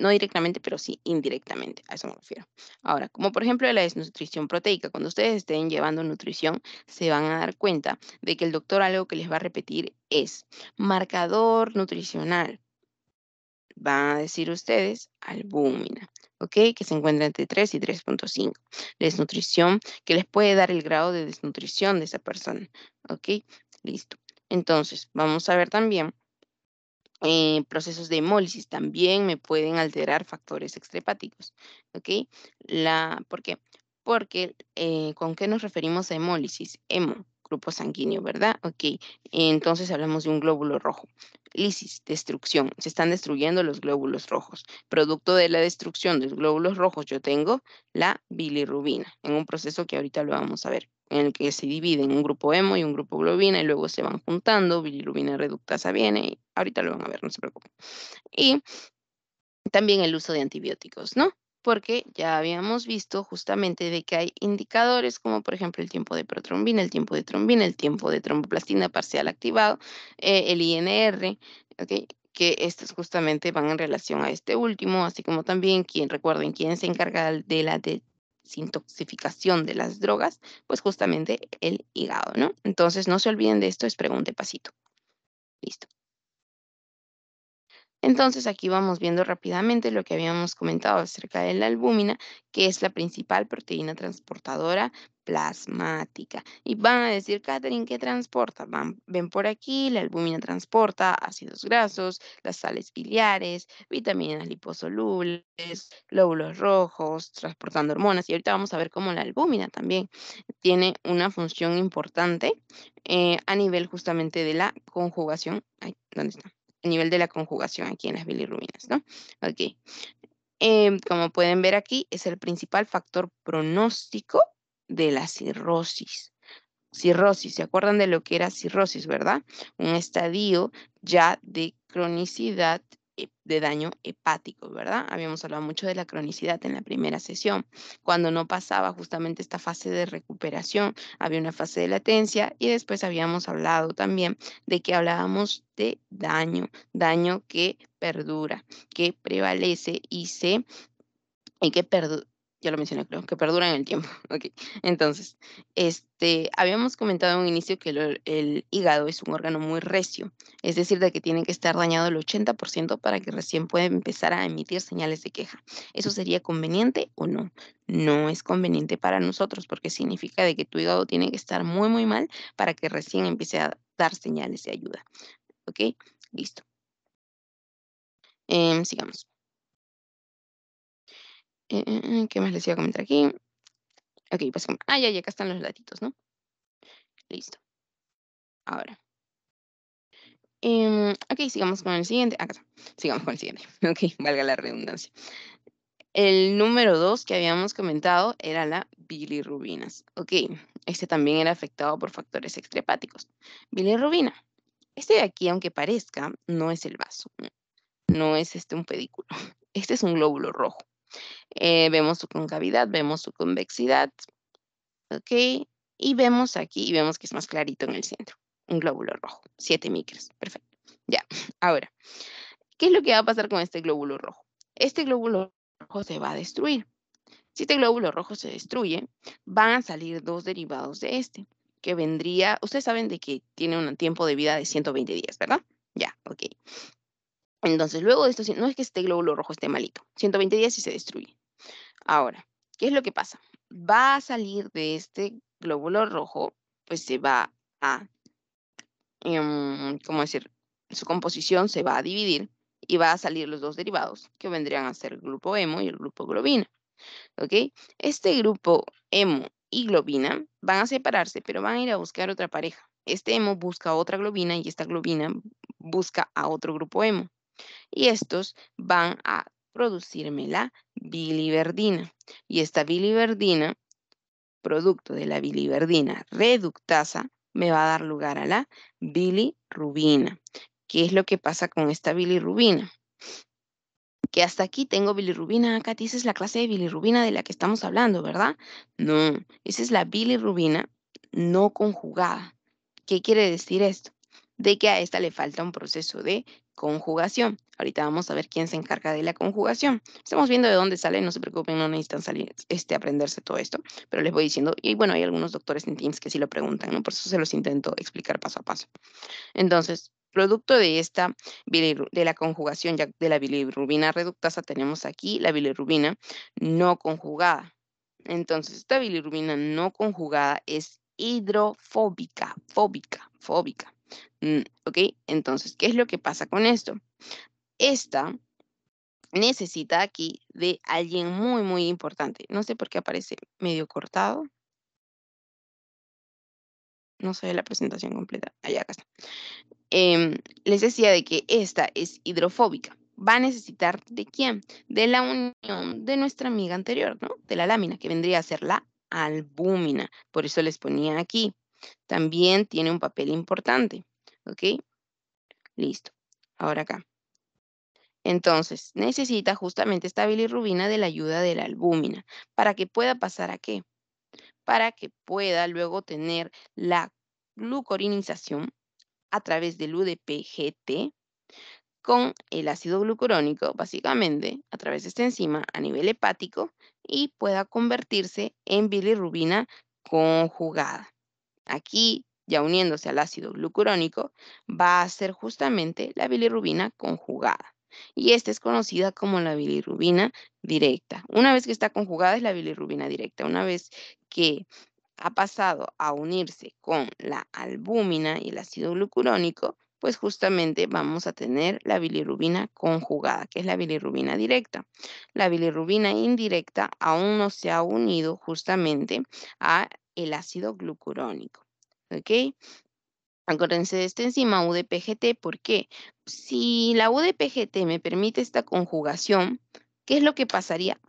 no directamente, pero sí indirectamente, a eso me refiero. Ahora, como por ejemplo la desnutrición proteica, cuando ustedes estén llevando nutrición, se van a dar cuenta de que el doctor algo que les va a repetir es marcador nutricional. Van a decir ustedes albúmina, ¿ok? Que se encuentra entre 3 y 3,5. Desnutrición, que les puede dar el grado de desnutrición de esa persona, ¿ok? Listo. Entonces, vamos a ver también procesos de hemólisis también me pueden alterar factores extrahepáticos, ¿ok? ¿Por qué? Porque, ¿con qué nos referimos a hemólisis? Hemo, grupo sanguíneo, ¿verdad? Ok, entonces hablamos de un glóbulo rojo. Lisis, destrucción. Se están destruyendo los glóbulos rojos. Producto de la destrucción de los glóbulos rojos, yo tengo la bilirrubina, en un proceso que ahorita lo vamos a ver, en el que se divide en un grupo hemo y un grupo globina y luego se van juntando, bilirrubina reductasa viene, y ahorita lo van a ver, no se preocupen. Y también el uso de antibióticos, ¿no? Porque ya habíamos visto justamente de que hay indicadores como por ejemplo el tiempo de protrombina, el tiempo de trombina, el tiempo de tromboplastina parcial activado, el INR, ¿ok? Que estos justamente van en relación a este último, así como también recuerden, quién se encarga de la desintoxicación de las drogas, pues justamente el hígado, ¿no? Entonces no se olviden de esto, es pregunte pasito. Listo. Entonces, aquí vamos viendo rápidamente lo que habíamos comentado acerca de la albúmina, que es la principal proteína transportadora plasmática. Y van a decir, Catherine, ¿qué transporta? Ven por aquí, la albúmina transporta ácidos grasos, las sales biliares, vitaminas liposolubles, glóbulos rojos, transportando hormonas. Y ahorita vamos a ver cómo la albúmina también tiene una función importante a nivel justamente de la conjugación. Ay, ¿dónde está? A nivel de la conjugación aquí en las bilirrubinas, ¿no? Ok. Como pueden ver aquí, es el principal factor pronóstico de la cirrosis. Cirrosis, ¿se acuerdan de lo que era cirrosis, verdad? Un estadio ya de cronicidad de daño hepático, ¿verdad? Habíamos hablado mucho de la cronicidad en la primera sesión. Cuando no pasaba justamente esta fase de recuperación, había una fase de latencia y después habíamos hablado también de que hablábamos de daño que perdura, que prevalece y que ya lo mencioné, creo, que perdura en el tiempo. Okey. Entonces, habíamos comentado en un inicio que el hígado es un órgano muy recio, es decir, de que tiene que estar dañado el 80% para que recién pueda empezar a emitir señales de queja. ¿Eso sería conveniente o no? No es conveniente para nosotros, porque significa de que tu hígado tiene que estar muy, muy mal para que recién empiece a dar señales de ayuda, ¿okey? Listo. Sigamos. ¿Qué más les iba a comentar aquí? Okey, pues, ya, acá están los datitos, ¿no? Listo. Ahora, okey, sigamos con el siguiente. Acá está. Sigamos con el siguiente. Okey, valga la redundancia. El número 2 que habíamos comentado era la bilirrubinas. Okey, este también era afectado por factores extrahepáticos. Bilirrubina. Este de aquí, aunque parezca, no es el vaso, no es, un pedículo. Este es un glóbulo rojo. Vemos su concavidad, vemos su convexidad, ¿okey? Y vemos que es más clarito en el centro, un glóbulo rojo, 7 micras, perfecto. Ya, ahora, ¿qué es lo que va a pasar con este glóbulo rojo? Este glóbulo rojo se va a destruir. Si este glóbulo rojo se destruye, van a salir 2 derivados de que ustedes saben de que tiene un tiempo de vida de 120 días, ¿verdad? Ya, okey. Entonces, luego de esto, no es que este glóbulo rojo esté malito, 120 días y se destruye. Ahora, ¿qué es lo que pasa? Va a salir de este glóbulo rojo, pues se va a, ¿cómo decir? Su composición se va a dividir y va a salir los 2 derivados, que vendrían a ser el grupo hemo y el grupo globina, ¿ok? Este grupo hemo y globina van a separarse, pero van a ir a buscar otra pareja. Este hemo busca a otra globina y esta globina busca a otro grupo hemo y estos van a producirme la biliverdina. Y esta biliverdina, producto de la biliverdina reductasa, me va a dar lugar a la bilirrubina. ¿Qué es lo que pasa con esta bilirrubina? Que hasta aquí tengo bilirrubina, Katy, esa es la clase de bilirrubina de la que estamos hablando, ¿verdad? No, esa es la bilirrubina no conjugada. ¿Qué quiere decir esto? De que a esta le falta un proceso de conjugación. Ahorita vamos a ver quién se encarga de la conjugación. Estamos viendo de dónde sale, no se preocupen, no necesitan salir, aprenderse todo esto, pero les voy diciendo, y bueno, hay algunos doctores en Teams que sí lo preguntan, ¿no? Por eso se los intento explicar paso a paso. Entonces, producto de esta de la conjugación ya de la bilirrubina reductasa, tenemos aquí la bilirrubina no conjugada. Entonces, esta bilirrubina no conjugada es hidrofóbica, fóbica. ¿Ok? Entonces, ¿qué es lo que pasa con esto? Esta necesita aquí de alguien muy, muy importante. No sé por qué aparece medio cortado. No sé la presentación completa. Allá, acá está. Les decía de que esta es hidrofóbica. Va a necesitar ¿de quién? De la unión de nuestra amiga anterior, ¿no? De la lámina, que vendría a ser la albúmina. Por eso les ponía aquí. También tiene un papel importante. ¿Ok? Listo. Ahora acá. Entonces, necesita justamente esta bilirrubina de la ayuda de la albúmina. ¿Para que pueda pasar a qué? Para que pueda luego tener la glucorinización a través del UDP-GT con el ácido glucurónico, básicamente, a través de esta enzima a nivel hepático y pueda convertirse en bilirrubina conjugada. Aquí, ya uniéndose al ácido glucurónico, va a ser justamente la bilirrubina conjugada. Y esta es conocida como la bilirrubina directa. Una vez que está conjugada es la bilirrubina directa. Una vez que ha pasado a unirse con la albúmina y el ácido glucurónico, pues justamente vamos a tener la bilirrubina conjugada, que es la bilirrubina directa. La bilirrubina indirecta aún no se ha unido justamente a el ácido glucurónico. ¿Ok? Acuérdense de esta enzima UDPGT, ¿por qué? Si la UDPGT me permite esta conjugación, ¿qué es lo que pasaría?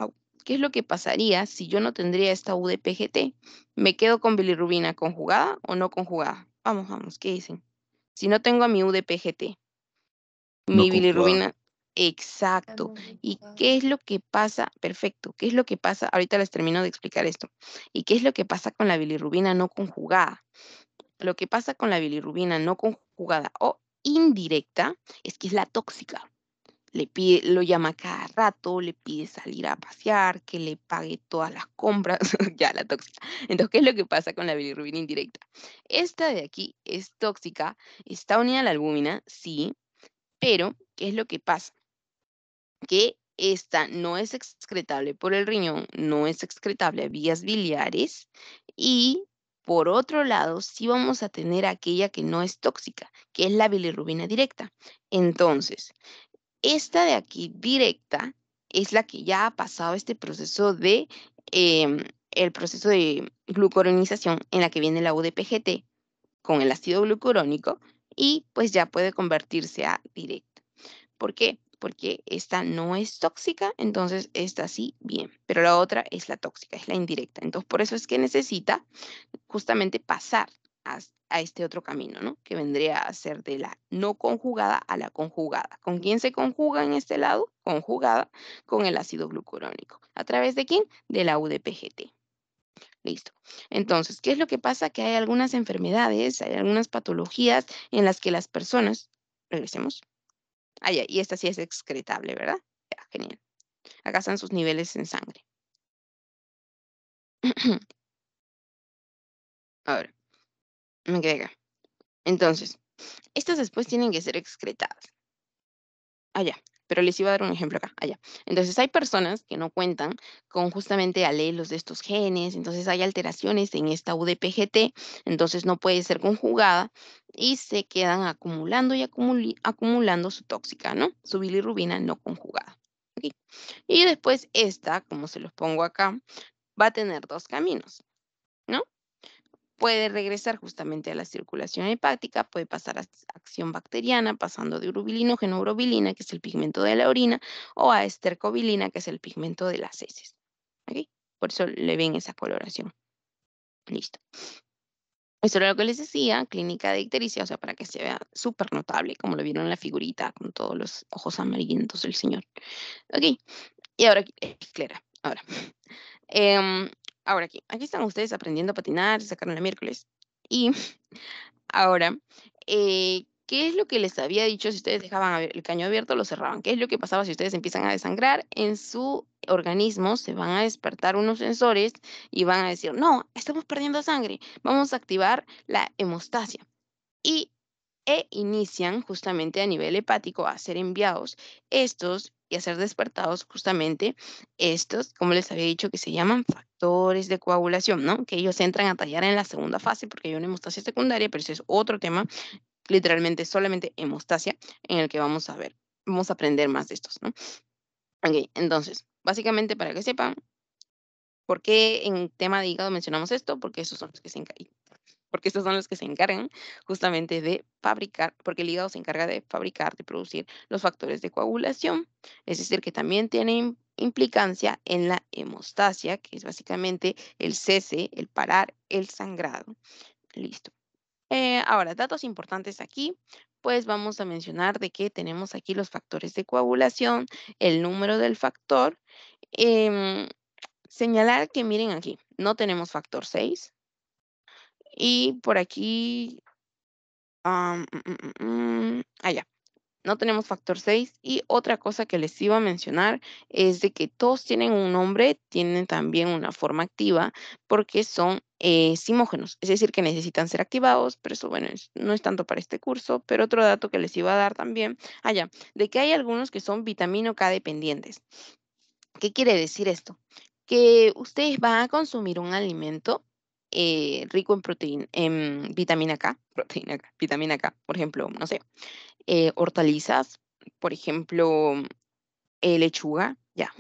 ¿Qué es lo que pasaría si yo no tendría esta UDPGT? ¿Me quedo con bilirrubina conjugada o no conjugada? Vamos, ¿qué dicen? Si no tengo a mi UDPGT, No mi conjugada. bilirrubina, Exacto. ¿Y qué es lo que pasa? Perfecto. ¿Qué es lo que pasa? Ahorita les termino de explicar esto. ¿Y qué es lo que pasa con la bilirrubina no conjugada? Lo que pasa con la bilirrubina no conjugada o indirecta es que es la tóxica. Le pide, lo llama cada rato, le pide salir a pasear, que le pague todas las compras, ya la tóxica. Entonces, ¿qué es lo que pasa con la bilirrubina indirecta? Esta de aquí es tóxica, está unida a la albúmina, sí, pero ¿qué es lo que pasa? Que esta no es excretable por el riñón, no es excretable a vías biliares y por otro lado, sí vamos a tener aquella que no es tóxica, que es la bilirrubina directa. Entonces, esta de aquí directa es la que ya ha pasado este proceso de el proceso de glucuronización en la que viene la UDPGT con el ácido glucurónico y pues ya puede convertirse a directa. ¿Por qué? Porque esta no es tóxica, entonces esta sí, bien, pero la otra es la tóxica, es la indirecta. Entonces, por eso es que necesita justamente pasar a este otro camino, ¿no? Que vendría a ser de la no conjugada a la conjugada. ¿Con quién se conjuga en este lado? Conjugada con el ácido glucurónico. ¿A través de quién? De la UDPGT. Listo. Entonces, ¿qué es lo que pasa? Que hay algunas enfermedades, hay algunas patologías en las que las personas, regresemos, ya, y esta sí es excretable, ¿verdad? Ya, genial. Acá están sus niveles en sangre. Ahora, me quedé acá. Entonces, estas después tienen que ser excretadas. Allá. Pero les iba a dar un ejemplo acá, allá. Entonces, hay personas que no cuentan con justamente alelos de estos genes, entonces hay alteraciones en esta UDPGT, entonces no puede ser conjugada y se quedan acumulando y acumulando su tóxica, ¿no? Su bilirrubina no conjugada. ¿Ok? Y después esta, como se los pongo acá, va a tener dos caminos, ¿no? Puede regresar justamente a la circulación hepática, puede pasar a acción bacteriana, pasando de urobilinógeno a urobilina, que es el pigmento de la orina, o a estercobilina, que es el pigmento de las heces. ¿Ok? Por eso le ven esa coloración. Listo. Esto era lo que les decía, clínica de ictericia, o sea, para que se vea súper notable, como lo vieron en la figurita, con todos los ojos amarillentos del señor. Ok, y ahora aquí, Clara, ahora. Em, ahora aquí están ustedes aprendiendo a patinar, sacaron la miércoles. Y ahora, ¿qué es lo que les había dicho? Si ustedes dejaban el caño abierto, lo cerraban. ¿Qué es lo que pasaba si ustedes empiezan a desangrar? En su organismo se van a despertar unos sensores y van a decir, no, estamos perdiendo sangre, vamos a activar la hemostasia. Y inician justamente a nivel hepático a ser enviados estos y a ser despertados justamente estos, como les había dicho, que se llaman factores de coagulación, ¿no? Que ellos entran a tallar en la segunda fase porque hay una hemostasia secundaria, pero ese es otro tema, literalmente solamente hemostasia, en el que vamos a ver, vamos a aprender más de estos, ¿no? Ok, entonces, básicamente para que sepan, ¿por qué en tema de hígado mencionamos esto? Porque esos son los que se encargan porque estos son los que se encargan justamente de fabricar, porque el hígado se encarga de fabricar, de producir los factores de coagulación, es decir, que también tienen implicancia en la hemostasia, que es básicamente el cese, el parar el sangrado. Listo. Ahora, datos importantes aquí, pues vamos a mencionar de que tenemos aquí los factores de coagulación, el número del factor. em, Señalar que miren aquí, no tenemos factor 6 y por aquí ya. No tenemos factor 6. Y otra cosa que les iba a mencionar es de que todos tienen un nombre, tienen también una forma activa, porque son simógenos, es decir, que necesitan ser activados, pero eso, bueno, no es tanto para este curso, pero otro dato que les iba a dar también, de que hay algunos que son vitamina K dependientes. ¿Qué quiere decir esto? Que ustedes van a consumir un alimento rico en proteína, en vitamina K, proteína K, vitamina K, por ejemplo, no sé, hortalizas, por ejemplo, lechuga, ya.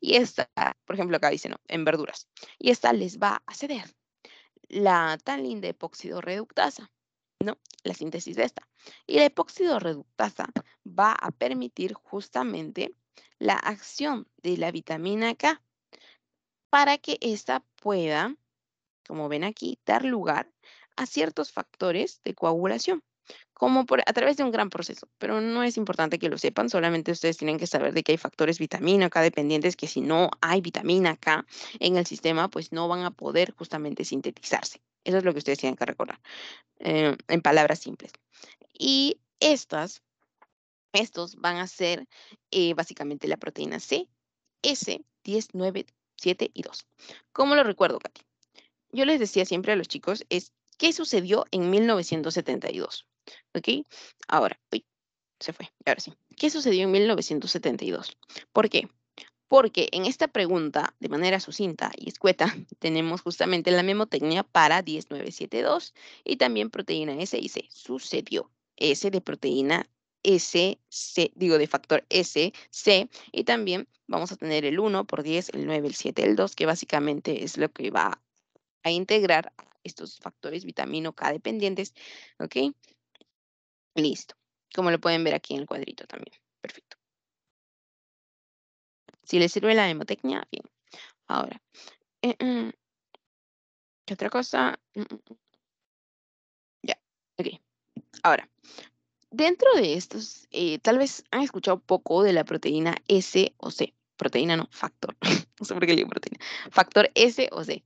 Y esta, por ejemplo, acá dice, no, en verduras. Y esta les va a ceder la tan linda epóxido reductasa, ¿no? La síntesis de esta. Y la epóxido reductasa va a permitir justamente la acción de la vitamina K para que ésta pueda, como ven aquí, dar lugar a ciertos factores de coagulación. a través de un gran proceso, pero no es importante que lo sepan, solamente ustedes tienen que saber de que hay factores vitamina K dependientes que si no hay vitamina K en el sistema, pues no van a poder justamente sintetizarse. Eso es lo que ustedes tienen que recordar, en palabras simples. Y estos van a ser básicamente la proteína C, S, 10, 9, 7 y 2. ¿Cómo lo recuerdo, Katy? Yo les decía siempre a los chicos es qué sucedió en 1972. ¿Ok? Ahora, uy, se fue, ahora sí. ¿Qué sucedió en 1972? ¿Por qué? Porque en esta pregunta, de manera sucinta y escueta, tenemos justamente la memotecnia para 10972 y también proteína S y C. Sucedió. S de proteína S, C, digo de factor S, C, y también vamos a tener el 1 por 10, el 9, el 7, el 2, que básicamente es lo que va a integrar estos factores vitamino K dependientes. ¿Ok? Listo. Como lo pueden ver aquí en el cuadrito también. Perfecto. Si les sirve la memotecnia, bien. Ahora, eh, mm, ¿qué otra cosa? Ya, ok. Ahora, dentro de estos, tal vez han escuchado poco de la proteína S o C. Proteína no, factor. No sé por qué le digo proteína. Factor S o C.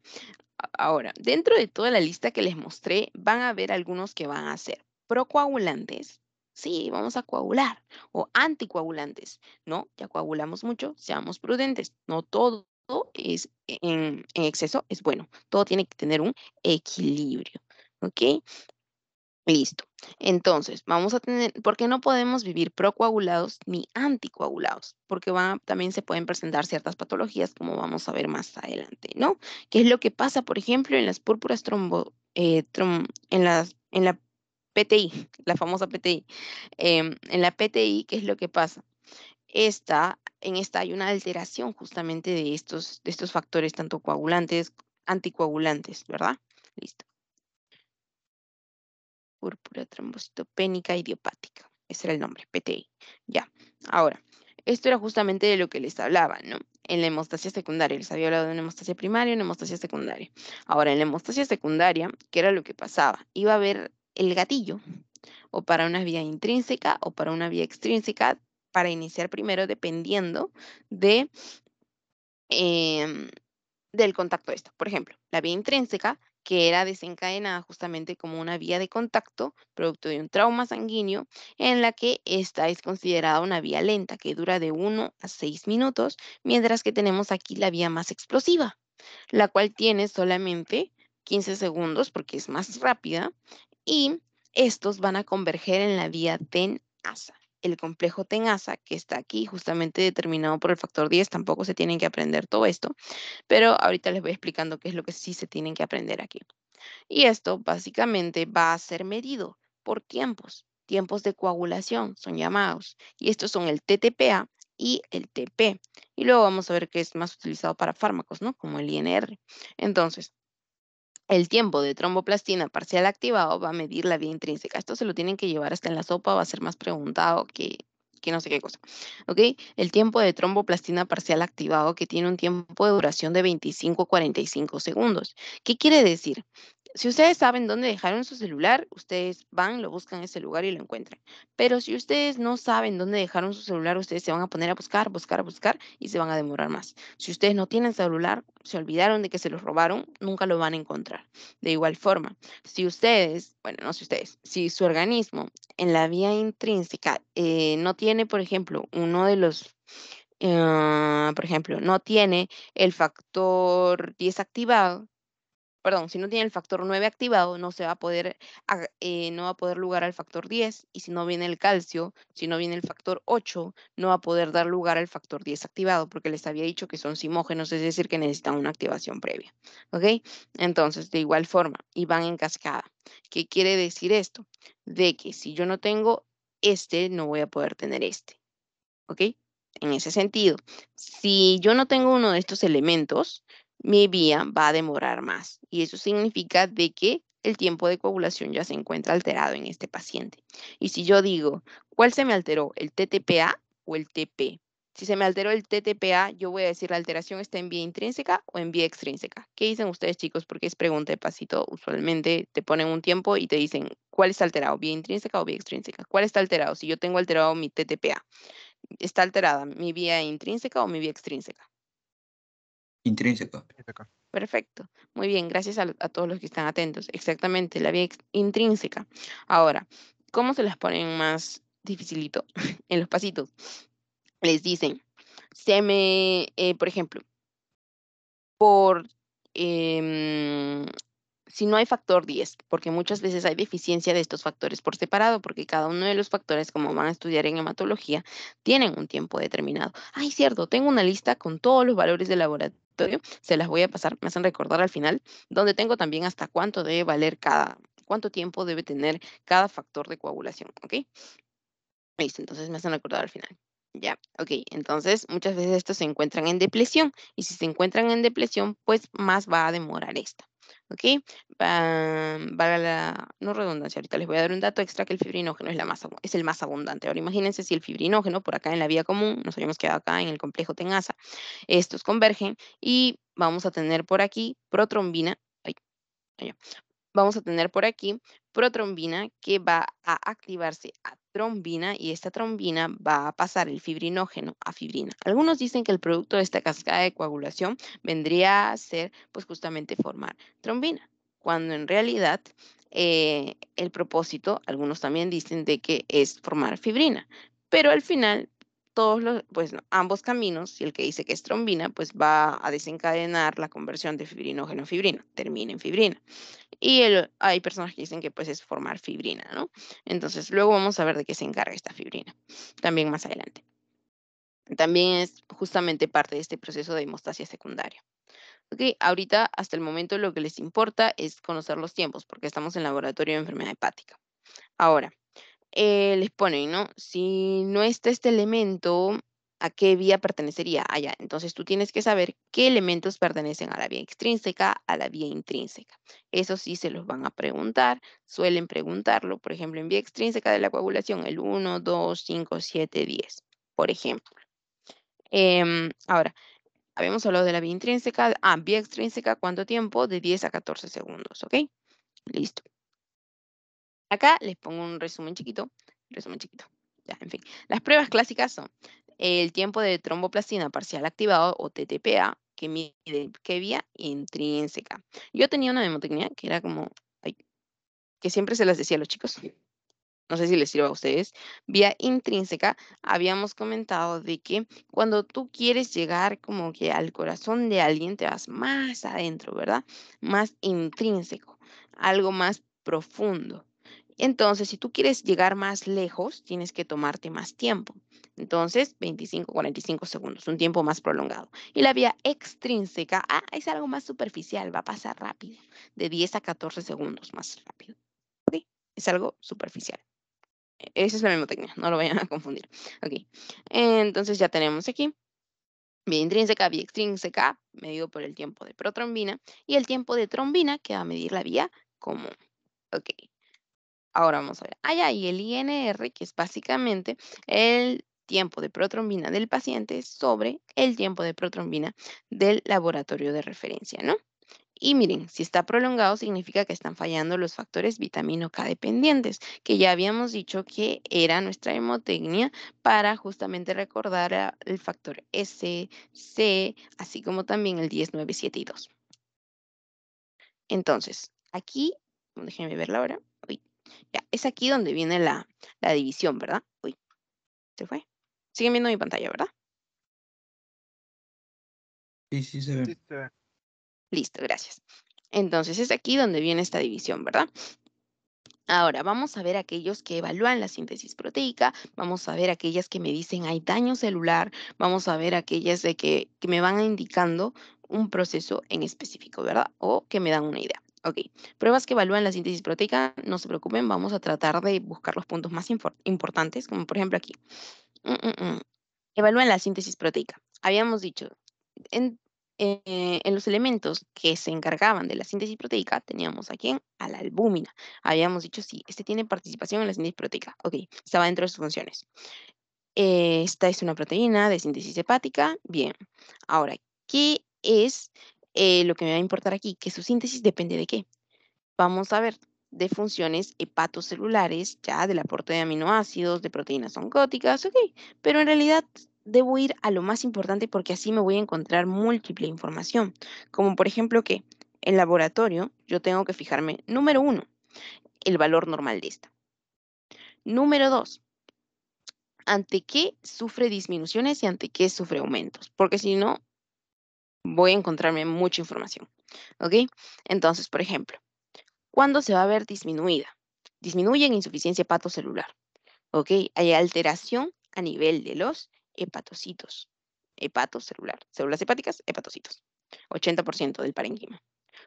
Ahora, dentro de toda la lista que les mostré, van a ver algunos que van a ser procoagulantes. Sí, vamos a coagular. O anticoagulantes. No, ya coagulamos mucho, seamos prudentes. No todo es en exceso es bueno. Todo tiene que tener un equilibrio. ¿Ok? Listo. Entonces, vamos a tener, porque no podemos vivir procoagulados ni anticoagulados, porque también se pueden presentar ciertas patologías, como vamos a ver más adelante, ¿no? ¿Qué es lo que pasa, por ejemplo, en las púrpuras en la PTI, la famosa PTI? En la PTI, ¿qué es lo que pasa? En esta hay una alteración justamente de estos factores, tanto coagulantes, anticoagulantes, ¿verdad? Listo. Púrpura trombocitopénica idiopática. Ese era el nombre, PTI. Ya. Ahora, esto era justamente de lo que les hablaba, ¿no? En la hemostasia secundaria, les había hablado de una hemostasia primaria y una hemostasia secundaria. Ahora, en la hemostasia secundaria, ¿qué era lo que pasaba? Iba a haber el gatillo, o para una vía intrínseca o para una vía extrínseca, para iniciar primero dependiendo de em, del contacto esto. Por ejemplo, la vía intrínseca, que era desencadenada justamente como una vía de contacto, producto de un trauma sanguíneo, en la que esta es considerada una vía lenta, que dura de 1 a 6 minutos, mientras que tenemos aquí la vía más explosiva, la cual tiene solamente 15 segundos porque es más rápida y estos van a converger en la vía TEN-ASA. El complejo TEN-ASA, que está aquí justamente determinado por el factor 10, tampoco se tienen que aprender todo esto, pero ahorita les voy explicando qué es lo que sí se tienen que aprender aquí. Y esto básicamente va a ser medido por tiempos de coagulación son llamados, y estos son el TTPA y el TP. Y luego vamos a ver qué es más utilizado para fármacos, ¿no? Como el INR. Entonces, el tiempo de tromboplastina parcial activado va a medir la vía intrínseca. Esto se lo tienen que llevar hasta en la sopa, va a ser más preguntado que no sé qué cosa. ¿Ok? El tiempo de tromboplastina parcial activado que tiene un tiempo de duración de 25 a 45 segundos. ¿Qué quiere decir? Si ustedes saben dónde dejaron su celular, ustedes van, lo buscan en ese lugar y lo encuentran. Pero si ustedes no saben dónde dejaron su celular, ustedes se van a poner a buscar, buscar, buscar y se van a demorar más. Si ustedes no tienen celular, se olvidaron de que se los robaron, nunca lo van a encontrar. De igual forma, si ustedes, bueno, no si ustedes, si su organismo en la vía intrínseca no tiene, por ejemplo, por ejemplo, no tiene el factor 10 activado, perdón, si no tiene el factor 9 activado, no se va a poder, no va a poder lugar al factor 10, y si no viene el calcio, si no viene el factor 8, no va a poder dar lugar al factor 10 activado, porque les había dicho que son simógenos, es decir, que necesitan una activación previa. ¿Ok? Entonces, de igual forma, y van en cascada. ¿Qué quiere decir esto? De que si yo no tengo este, no voy a poder tener este. ¿Ok? En ese sentido, si yo no tengo uno de estos elementos, mi vía va a demorar más y eso significa de que el tiempo de coagulación ya se encuentra alterado en este paciente. Y si yo digo, ¿cuál se me alteró? ¿El TTPA o el TP? Si se me alteró el TTPA, yo voy a decir la alteración está en vía intrínseca o en vía extrínseca. ¿Qué dicen ustedes, chicos? Porque es pregunta de pasito. Usualmente te ponen un tiempo y te dicen, ¿cuál está alterado? ¿Vía intrínseca o vía extrínseca? ¿Cuál está alterado? Si yo tengo alterado mi TTPA, ¿está alterada mi vía intrínseca o mi vía extrínseca? Intrínseca. Perfecto. Muy bien, gracias a todos los que están atentos. Exactamente, la vía intrínseca. Ahora, ¿cómo se las ponen más dificilito en los pasitos? Les dicen, por ejemplo, por, em, si no hay factor 10, porque muchas veces hay deficiencia de estos factores por separado, porque cada uno de los factores, como van a estudiar en hematología, tienen un tiempo determinado. Ay, cierto, tengo una lista con todos los valores del laboratorio, se las voy a pasar, me hacen recordar al final, donde tengo también hasta cuánto debe valer cuánto tiempo debe tener cada factor de coagulación, ¿ok? Listo, entonces me hacen recordar al final. Ya, ok. Entonces, muchas veces estos se encuentran en depresión y si se encuentran en depresión, pues más va a demorar esta. ¿Ok? Valga la no redundancia, ahorita les voy a dar un dato extra que el fibrinógeno es el más abundante. Ahora imagínense si el fibrinógeno por acá en la vía común, nos habíamos quedado acá en el complejo TENASA, estos convergen y vamos a tener por aquí protrombina. Ay, allá. Vamos a tener por aquí protrombina que va a activarse a trombina y esta trombina va a pasar el fibrinógeno a fibrina. Algunos dicen que el producto de esta cascada de coagulación vendría a ser pues justamente formar trombina, cuando en realidad el propósito, algunos también dicen de que es formar fibrina, pero al final pues no, ambos caminos, si el que dice que es trombina, pues va a desencadenar la conversión de fibrinógeno a fibrina, termina en fibrina. Y hay personas que dicen que pues es formar fibrina, ¿no? Entonces, luego vamos a ver de qué se encarga esta fibrina, también más adelante. También es justamente parte de este proceso de hemostasia secundaria. Ok, ahorita hasta el momento lo que les importa es conocer los tiempos, porque estamos en laboratorio de enfermedad hepática. Ahora, les ponen, ¿no? Si no está este elemento, ¿a qué vía pertenecería? Allá. Entonces tú tienes que saber qué elementos pertenecen a la vía extrínseca, a la vía intrínseca. Eso sí se los van a preguntar, suelen preguntarlo, por ejemplo, en vía extrínseca de la coagulación, el 1, 2, 5, 7, 10, por ejemplo. Ahora, habíamos hablado de la vía intrínseca. Vía extrínseca, ¿cuánto tiempo? De 10 a 14 segundos, ¿ok? Listo. Acá les pongo un resumen chiquito, resumen chiquito. Ya, en fin, las pruebas clásicas son el tiempo de tromboplastina parcial activado o TTPA, que mide qué vía intrínseca. Yo tenía una mnemotecnia que era como, ay, que siempre se las decía a los chicos, no sé si les sirve a ustedes, vía intrínseca, habíamos comentado de que cuando tú quieres llegar como que al corazón de alguien, te vas más adentro, ¿verdad? Más intrínseco, algo más profundo. Entonces, si tú quieres llegar más lejos, tienes que tomarte más tiempo. Entonces, 25, 45 segundos, un tiempo más prolongado. Y la vía extrínseca, es algo más superficial, va a pasar rápido, de 10 a 14 segundos más rápido. ¿Ok? Es algo superficial. Esa es la mnemotecnia, no lo vayan a confundir. Ok, entonces ya tenemos aquí vía intrínseca, vía extrínseca, medido por el tiempo de protrombina, y el tiempo de trombina que va a medir la vía común. Ok, ahora vamos a ver. Y el INR, que es básicamente el tiempo de protrombina del paciente sobre el tiempo de protrombina del laboratorio de referencia, ¿no? Y miren, si está prolongado significa que están fallando los factores vitamino K dependientes, que ya habíamos dicho que era nuestra hemotecnia para justamente recordar el factor S, C, así como también el 10, 9, 7 y 2. Entonces, aquí, déjenme ver la hora. Uy, ya, es aquí donde viene la división, ¿verdad? Uy, se fue. Siguen viendo mi pantalla, ¿verdad? Sí, sí se ve. Listo, gracias. Entonces es aquí donde viene esta división, ¿verdad? Ahora, vamos a ver aquellos que evalúan la síntesis proteica, vamos a ver aquellas que me dicen hay daño celular, vamos a ver aquellas que me van indicando un proceso en específico, ¿verdad? O que me dan una idea. Ok, pruebas que evalúan la síntesis proteica, no se preocupen, vamos a tratar de buscar los puntos más importantes, como por ejemplo aquí. Mm, mm, mm. Evalúan la síntesis proteica. Habíamos dicho, en, en los elementos que se encargaban de la síntesis proteica, teníamos a quién, a la albúmina. Habíamos dicho, sí, este tiene participación en la síntesis proteica. Ok, estaba dentro de sus funciones. Esta es una proteína de síntesis hepática. Bien. Ahora, ¿qué es lo que me va a importar aquí? Que su síntesis depende de qué. Vamos a ver de funciones hepatocelulares, ya del aporte de aminoácidos, de proteínas oncóticas, ok, pero en realidad debo ir a lo más importante porque así me voy a encontrar múltiple información, como por ejemplo que en laboratorio yo tengo que fijarme, número uno, el valor normal de esta. Número dos, ante qué sufre disminuciones y ante qué sufre aumentos, porque si no, voy a encontrarme mucha información, ¿ok? Entonces, por ejemplo, ¿cuándo se va a ver disminuida? Disminuye en insuficiencia hepatocelular. ¿Ok? Hay alteración a nivel de los hepatocitos. Hepatocelular. Células hepáticas, hepatocitos. 80% del parénquima.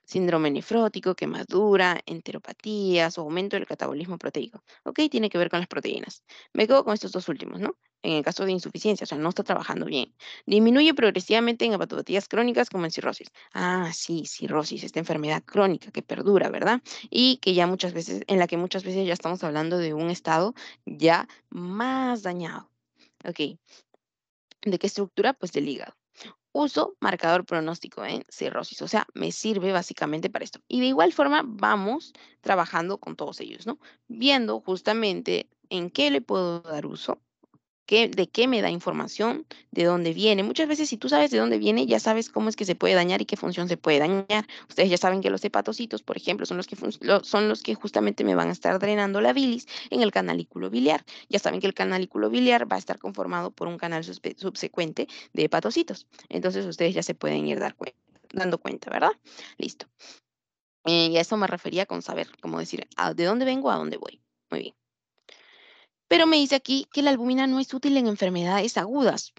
Síndrome nefrótico, quemadura, enteropatías o aumento del catabolismo proteico. ¿Ok? Tiene que ver con las proteínas. Me quedo con estos dos últimos, ¿no? En el caso de insuficiencia, o sea, no está trabajando bien. Disminuye progresivamente en hepatopatías crónicas como en cirrosis. Ah, sí, cirrosis, esta enfermedad crónica que perdura, ¿verdad? Y que ya muchas veces, en la que muchas veces ya estamos hablando de un estado ya más dañado. ¿Ok? ¿De qué estructura? Pues del hígado. Uso marcador pronóstico en cirrosis, o sea, me sirve básicamente para esto. Y de igual forma vamos trabajando con todos ellos, ¿no? Viendo justamente en qué le puedo dar uso, de qué me da información, de dónde viene. Muchas veces si tú sabes de dónde viene, ya sabes cómo es que se puede dañar y qué función se puede dañar. Ustedes ya saben que los hepatocitos, por ejemplo, son los que justamente me van a estar drenando la bilis en el canalículo biliar. Ya saben que el canalículo biliar va a estar conformado por un canal subsecuente de hepatocitos. Entonces ustedes ya se pueden ir dando cuenta, ¿verdad? Listo. Y a eso me refería con saber, como decir, de dónde vengo, a dónde voy. Muy bien. Pero me dice aquí que la albúmina no es útil en enfermedades agudas.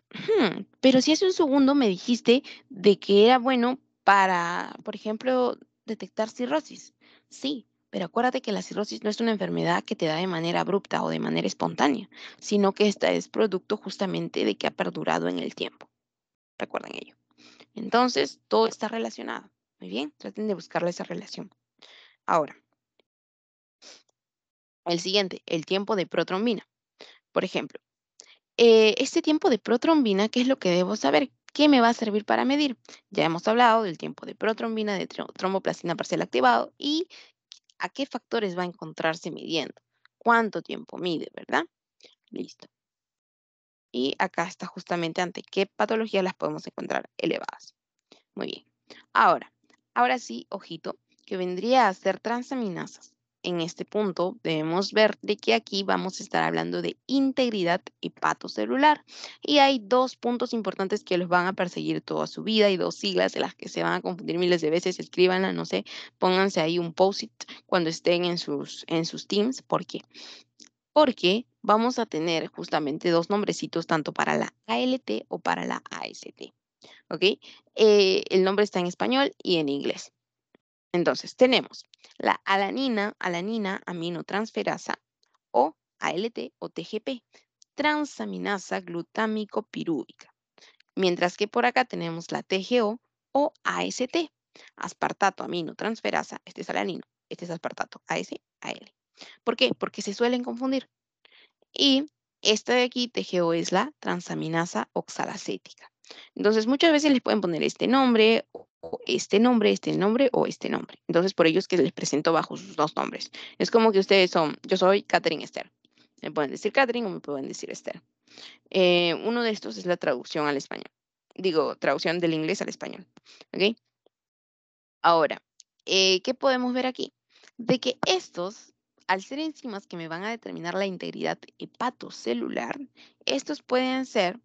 Pero si hace un segundo me dijiste de que era bueno para, por ejemplo, detectar cirrosis. Sí, pero acuérdate que la cirrosis no es una enfermedad que te da de manera abrupta o de manera espontánea, sino que esta es producto justamente de que ha perdurado en el tiempo. Recuerden ello. Entonces, todo está relacionado. Muy bien, traten de buscarle esa relación. Ahora, el siguiente, el tiempo de protrombina. Por ejemplo, este tiempo de protrombina, ¿qué es lo que debo saber? ¿Qué me va a servir para medir? Ya hemos hablado del tiempo de protrombina, de tromboplastina parcial activado y a qué factores va a encontrarse midiendo. ¿Cuánto tiempo mide, verdad? Listo. Y acá está justamente ante qué patologías las podemos encontrar elevadas. Muy bien. Ahora sí, ojito, que vendría a ser transaminasas. En este punto debemos ver de que aquí vamos a estar hablando de integridad hepatocelular. Y hay dos puntos importantes que los van a perseguir toda su vida y dos siglas de las que se van a confundir miles de veces. Escríbanla, no sé, pónganse ahí un post-it cuando estén en sus teams. ¿Por qué? Porque vamos a tener justamente dos nombrecitos tanto para la ALT o para la AST. ¿Ok? El nombre está en español y en inglés. Entonces, tenemos la alanina aminotransferasa o ALT o TGP, transaminasa glutámico pirúvica. Mientras que por acá tenemos la TGO o AST, aspartato aminotransferasa, este es alanino, este es aspartato, AS, AL. ¿Por qué? Porque se suelen confundir. Y esta de aquí, TGO, es la transaminasa oxalacética. Entonces, muchas veces les pueden poner este nombre, o este nombre, este nombre o este nombre. Entonces, por ello es que les presento bajo sus dos nombres. Es como que ustedes son, yo soy Catherine Esther. Me pueden decir Catherine o me pueden decir Esther. Uno de estos es la traducción al español. Digo, traducción del inglés al español. ¿Ok? Ahora, ¿qué podemos ver aquí? De que estos, al ser enzimas que me van a determinar la integridad hepatocelular, estos pueden ser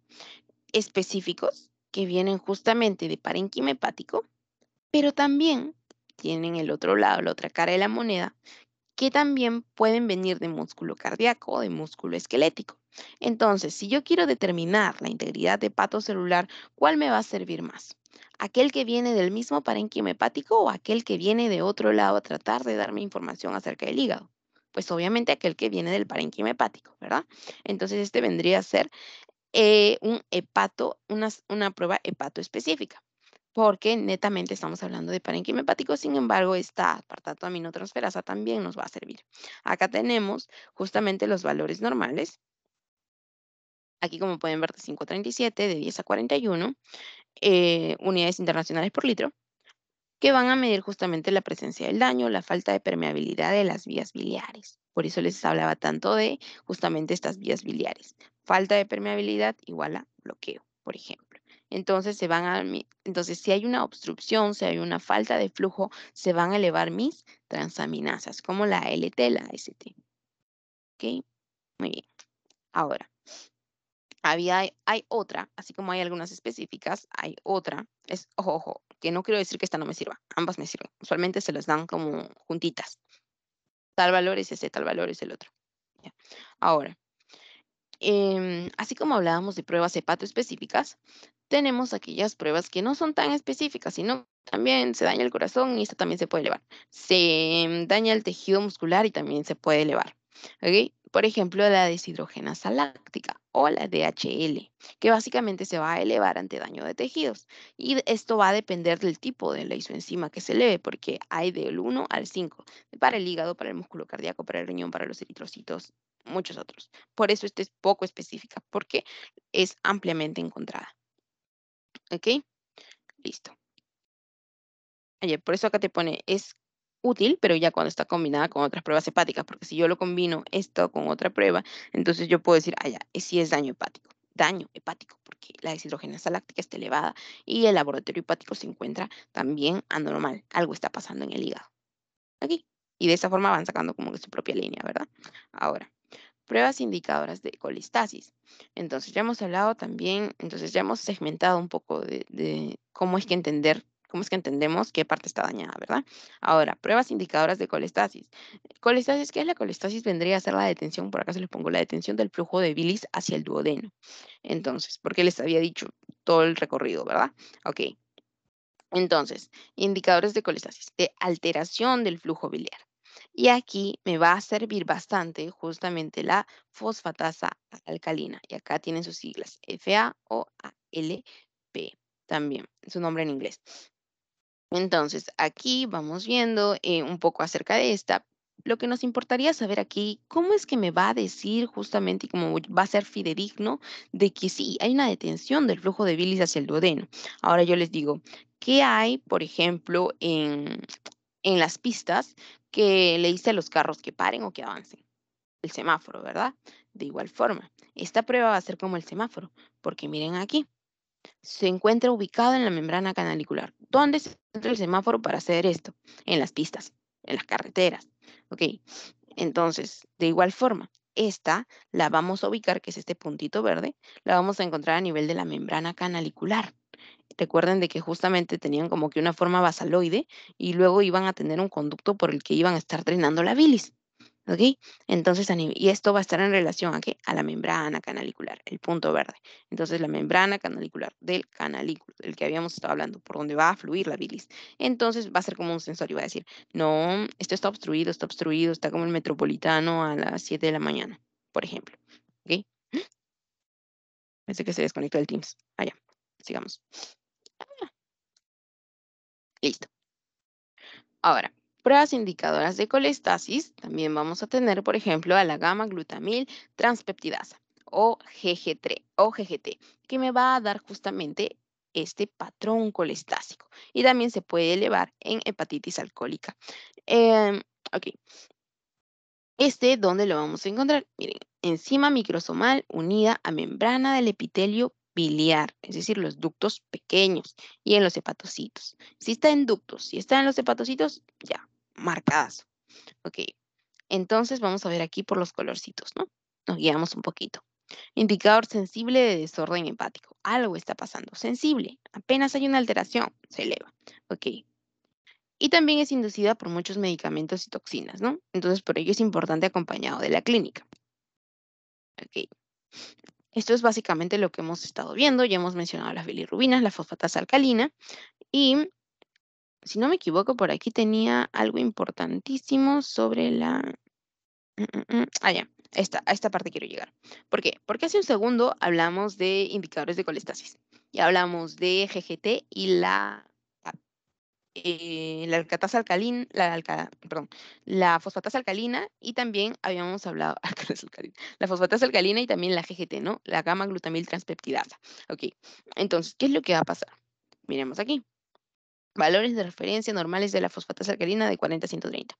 específicos que vienen justamente de parénquima hepático, pero también tienen el otro lado, la otra cara de la moneda, que también pueden venir de músculo cardíaco o de músculo esquelético. Entonces, si yo quiero determinar la integridad hepatocelular, ¿cuál me va a servir más? ¿Aquel que viene del mismo parénquima hepático o aquel que viene de otro lado a tratar de darme información acerca del hígado? Pues obviamente aquel que viene del parénquima hepático, ¿verdad? Entonces este vendría a ser una prueba hepato específica porque netamente estamos hablando de parénquima hepático, sin embargo, esta aspartato aminotransferasa también nos va a servir. Acá tenemos justamente los valores normales Aquí, como pueden ver, de 5,37, de 10 a 41, unidades internacionales por litro, que van a medir justamente la presencia del daño, la falta de permeabilidad de las vías biliares. Por eso les hablaba tanto de justamente estas vías biliares. Falta de permeabilidad igual a bloqueo, por ejemplo. Entonces, entonces, si hay una obstrucción, si hay una falta de flujo, se van a elevar mis transaminasas, como la ALT, la AST. ¿Ok? Muy bien. Ahora, hay otra, así como hay algunas específicas, hay otra. Ojo, que no quiero decir que esta no me sirva. Ambas me sirven. Usualmente se las dan como juntitas. Tal valor es ese, tal valor es el otro. Ya. Ahora, así como hablábamos de pruebas hepatoespecíficas, tenemos aquellas pruebas que no son tan específicas, sino también se daña el corazón y esto también se puede elevar. Se daña el tejido muscular y también se puede elevar. ¿Ok? Por ejemplo, la deshidrogenasa láctica o la DHL, que básicamente se va a elevar ante daño de tejidos. Y esto va a depender del tipo de la isoenzima que se eleve, porque hay del 1 al 5, para el hígado, para el músculo cardíaco, para el riñón, para los eritrocitos, muchos otros. Por eso esta es poco específica, porque es ampliamente encontrada. ¿Ok? Listo. Oye, por eso acá te pone, es útil, pero ya cuando está combinada con otras pruebas hepáticas, porque si yo lo combino esto con otra prueba, entonces yo puedo decir, ah, ya, sí es daño hepático, porque la deshidrogenasa láctica está elevada y el laboratorio hepático se encuentra también anormal, algo está pasando en el hígado. ¿Ok? Y de esa forma van sacando como que su propia línea, ¿verdad? Ahora, pruebas indicadoras de colistasis. Entonces ya hemos hablado también, entonces ya hemos segmentado un poco de cómo es que entendemos qué parte está dañada, ¿verdad? Ahora, pruebas indicadoras de colistasis. Colistasis, ¿qué es la colistasis? Vendría a ser la detención, por acá se les pongo, la detención del flujo de bilis hacia el duodeno. Entonces, porque les había dicho todo el recorrido, ¿verdad? Ok. Entonces, indicadores de colistasis, de alteración del flujo biliar. Y aquí me va a servir bastante justamente la fosfatasa alcalina. Y acá tienen sus siglas, FA o ALP, también, su nombre en inglés. Entonces, aquí vamos viendo un poco acerca de esta. Lo que nos importaría saber aquí, ¿cómo es que me va a decir justamente y cómo va a ser fidedigno de que sí, hay una detención del flujo de bilis hacia el duodeno? Ahora yo les digo, ¿qué hay, por ejemplo, en las pistas que le dice a los carros que paren o que avancen? El semáforo, ¿verdad? De igual forma, esta prueba va a ser como el semáforo, porque miren aquí se encuentra ubicado en la membrana canalicular. ¿Dónde se encuentra el semáforo para hacer esto? En las pistas, en las carreteras. Ok, entonces, de igual forma, esta la vamos a ubicar, que es este puntito verde, la vamos a encontrar a nivel de la membrana canalicular. Recuerden de que justamente tenían como que una forma basaloide y luego iban a tener un conducto por el que iban a estar drenando la bilis. ¿Ok? Entonces, y esto va a estar en relación a qué? A la membrana canalicular, el punto verde. Entonces, la membrana canalicular del canalículo, del que habíamos estado hablando, por donde va a fluir la bilis. Entonces, va a ser como un sensor y va a decir, no, esto está obstruido, está como el metropolitano a las 7 de la mañana, por ejemplo. ¿Ok? Parece que se desconectó el Teams. Allá, sigamos. Listo. Ahora, pruebas indicadoras de colestasis, también vamos a tener, por ejemplo, a la gamma-glutamil transpeptidasa o GG3 o GGT, que me va a dar justamente este patrón colestásico y también se puede elevar en hepatitis alcohólica. Em, ok, ¿dónde lo vamos a encontrar? Miren, enzima microsomal unida a membrana del epitelio biliar, es decir, los ductos pequeños y en los hepatocitos. Si está en ductos, si está en los hepatocitos, ya, marcadas. Ok, entonces vamos a ver aquí por los colorcitos, ¿no? Nos guiamos un poquito. Indicador sensible de desorden hepático. Algo está pasando. Sensible. Apenas hay una alteración, se eleva. Ok. Y también es inducida por muchos medicamentos y toxinas, ¿no? Entonces, por ello es importante acompañado de la clínica. Ok. Esto es básicamente lo que hemos estado viendo. Ya hemos mencionado las bilirrubinas, la fosfatasa alcalina. Y, si no me equivoco, por aquí tenía algo importantísimo sobre la... ya. A esta parte quiero llegar. ¿Por qué? Porque hace un segundo hablamos de indicadores de colestasis. Y hablamos de GGT y la la alcatasa alcalina, perdón, la fosfatasa alcalina y también habíamos hablado, alcalasa alcalina, la fosfatasa alcalina y también la GGT, ¿no? La gamma glutamil transpeptidasa. Ok, entonces, ¿qué es lo que va a pasar? Miremos aquí. Valores de referencia normales de la fosfatasa alcalina de 40 a 130.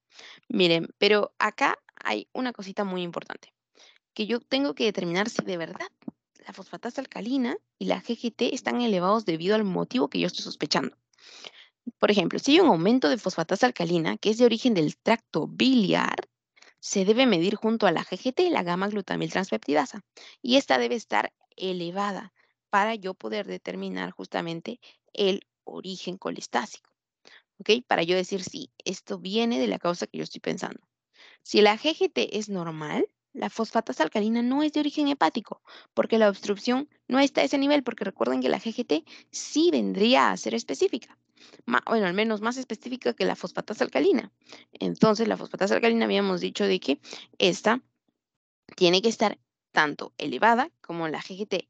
Miren, pero acá hay una cosita muy importante, que yo tengo que determinar si de verdad la fosfatasa alcalina y la GGT están elevados debido al motivo que yo estoy sospechando. Por ejemplo, si hay un aumento de fosfatasa alcalina que es de origen del tracto biliar, se debe medir junto a la GGT, la gamma glutamil transpeptidasa, y esta debe estar elevada para yo poder determinar justamente el origen colestásico, ¿ok? Para yo decir si esto viene de la causa que yo estoy pensando. Si la GGT es normal, la fosfatasa alcalina no es de origen hepático, porque la obstrucción no está a ese nivel, porque recuerden que la GGT sí vendría a ser específica. Bueno, al menos más específica que la fosfatasa alcalina. Entonces, la fosfatasa alcalina habíamos dicho de que esta tiene que estar tanto elevada como la GGT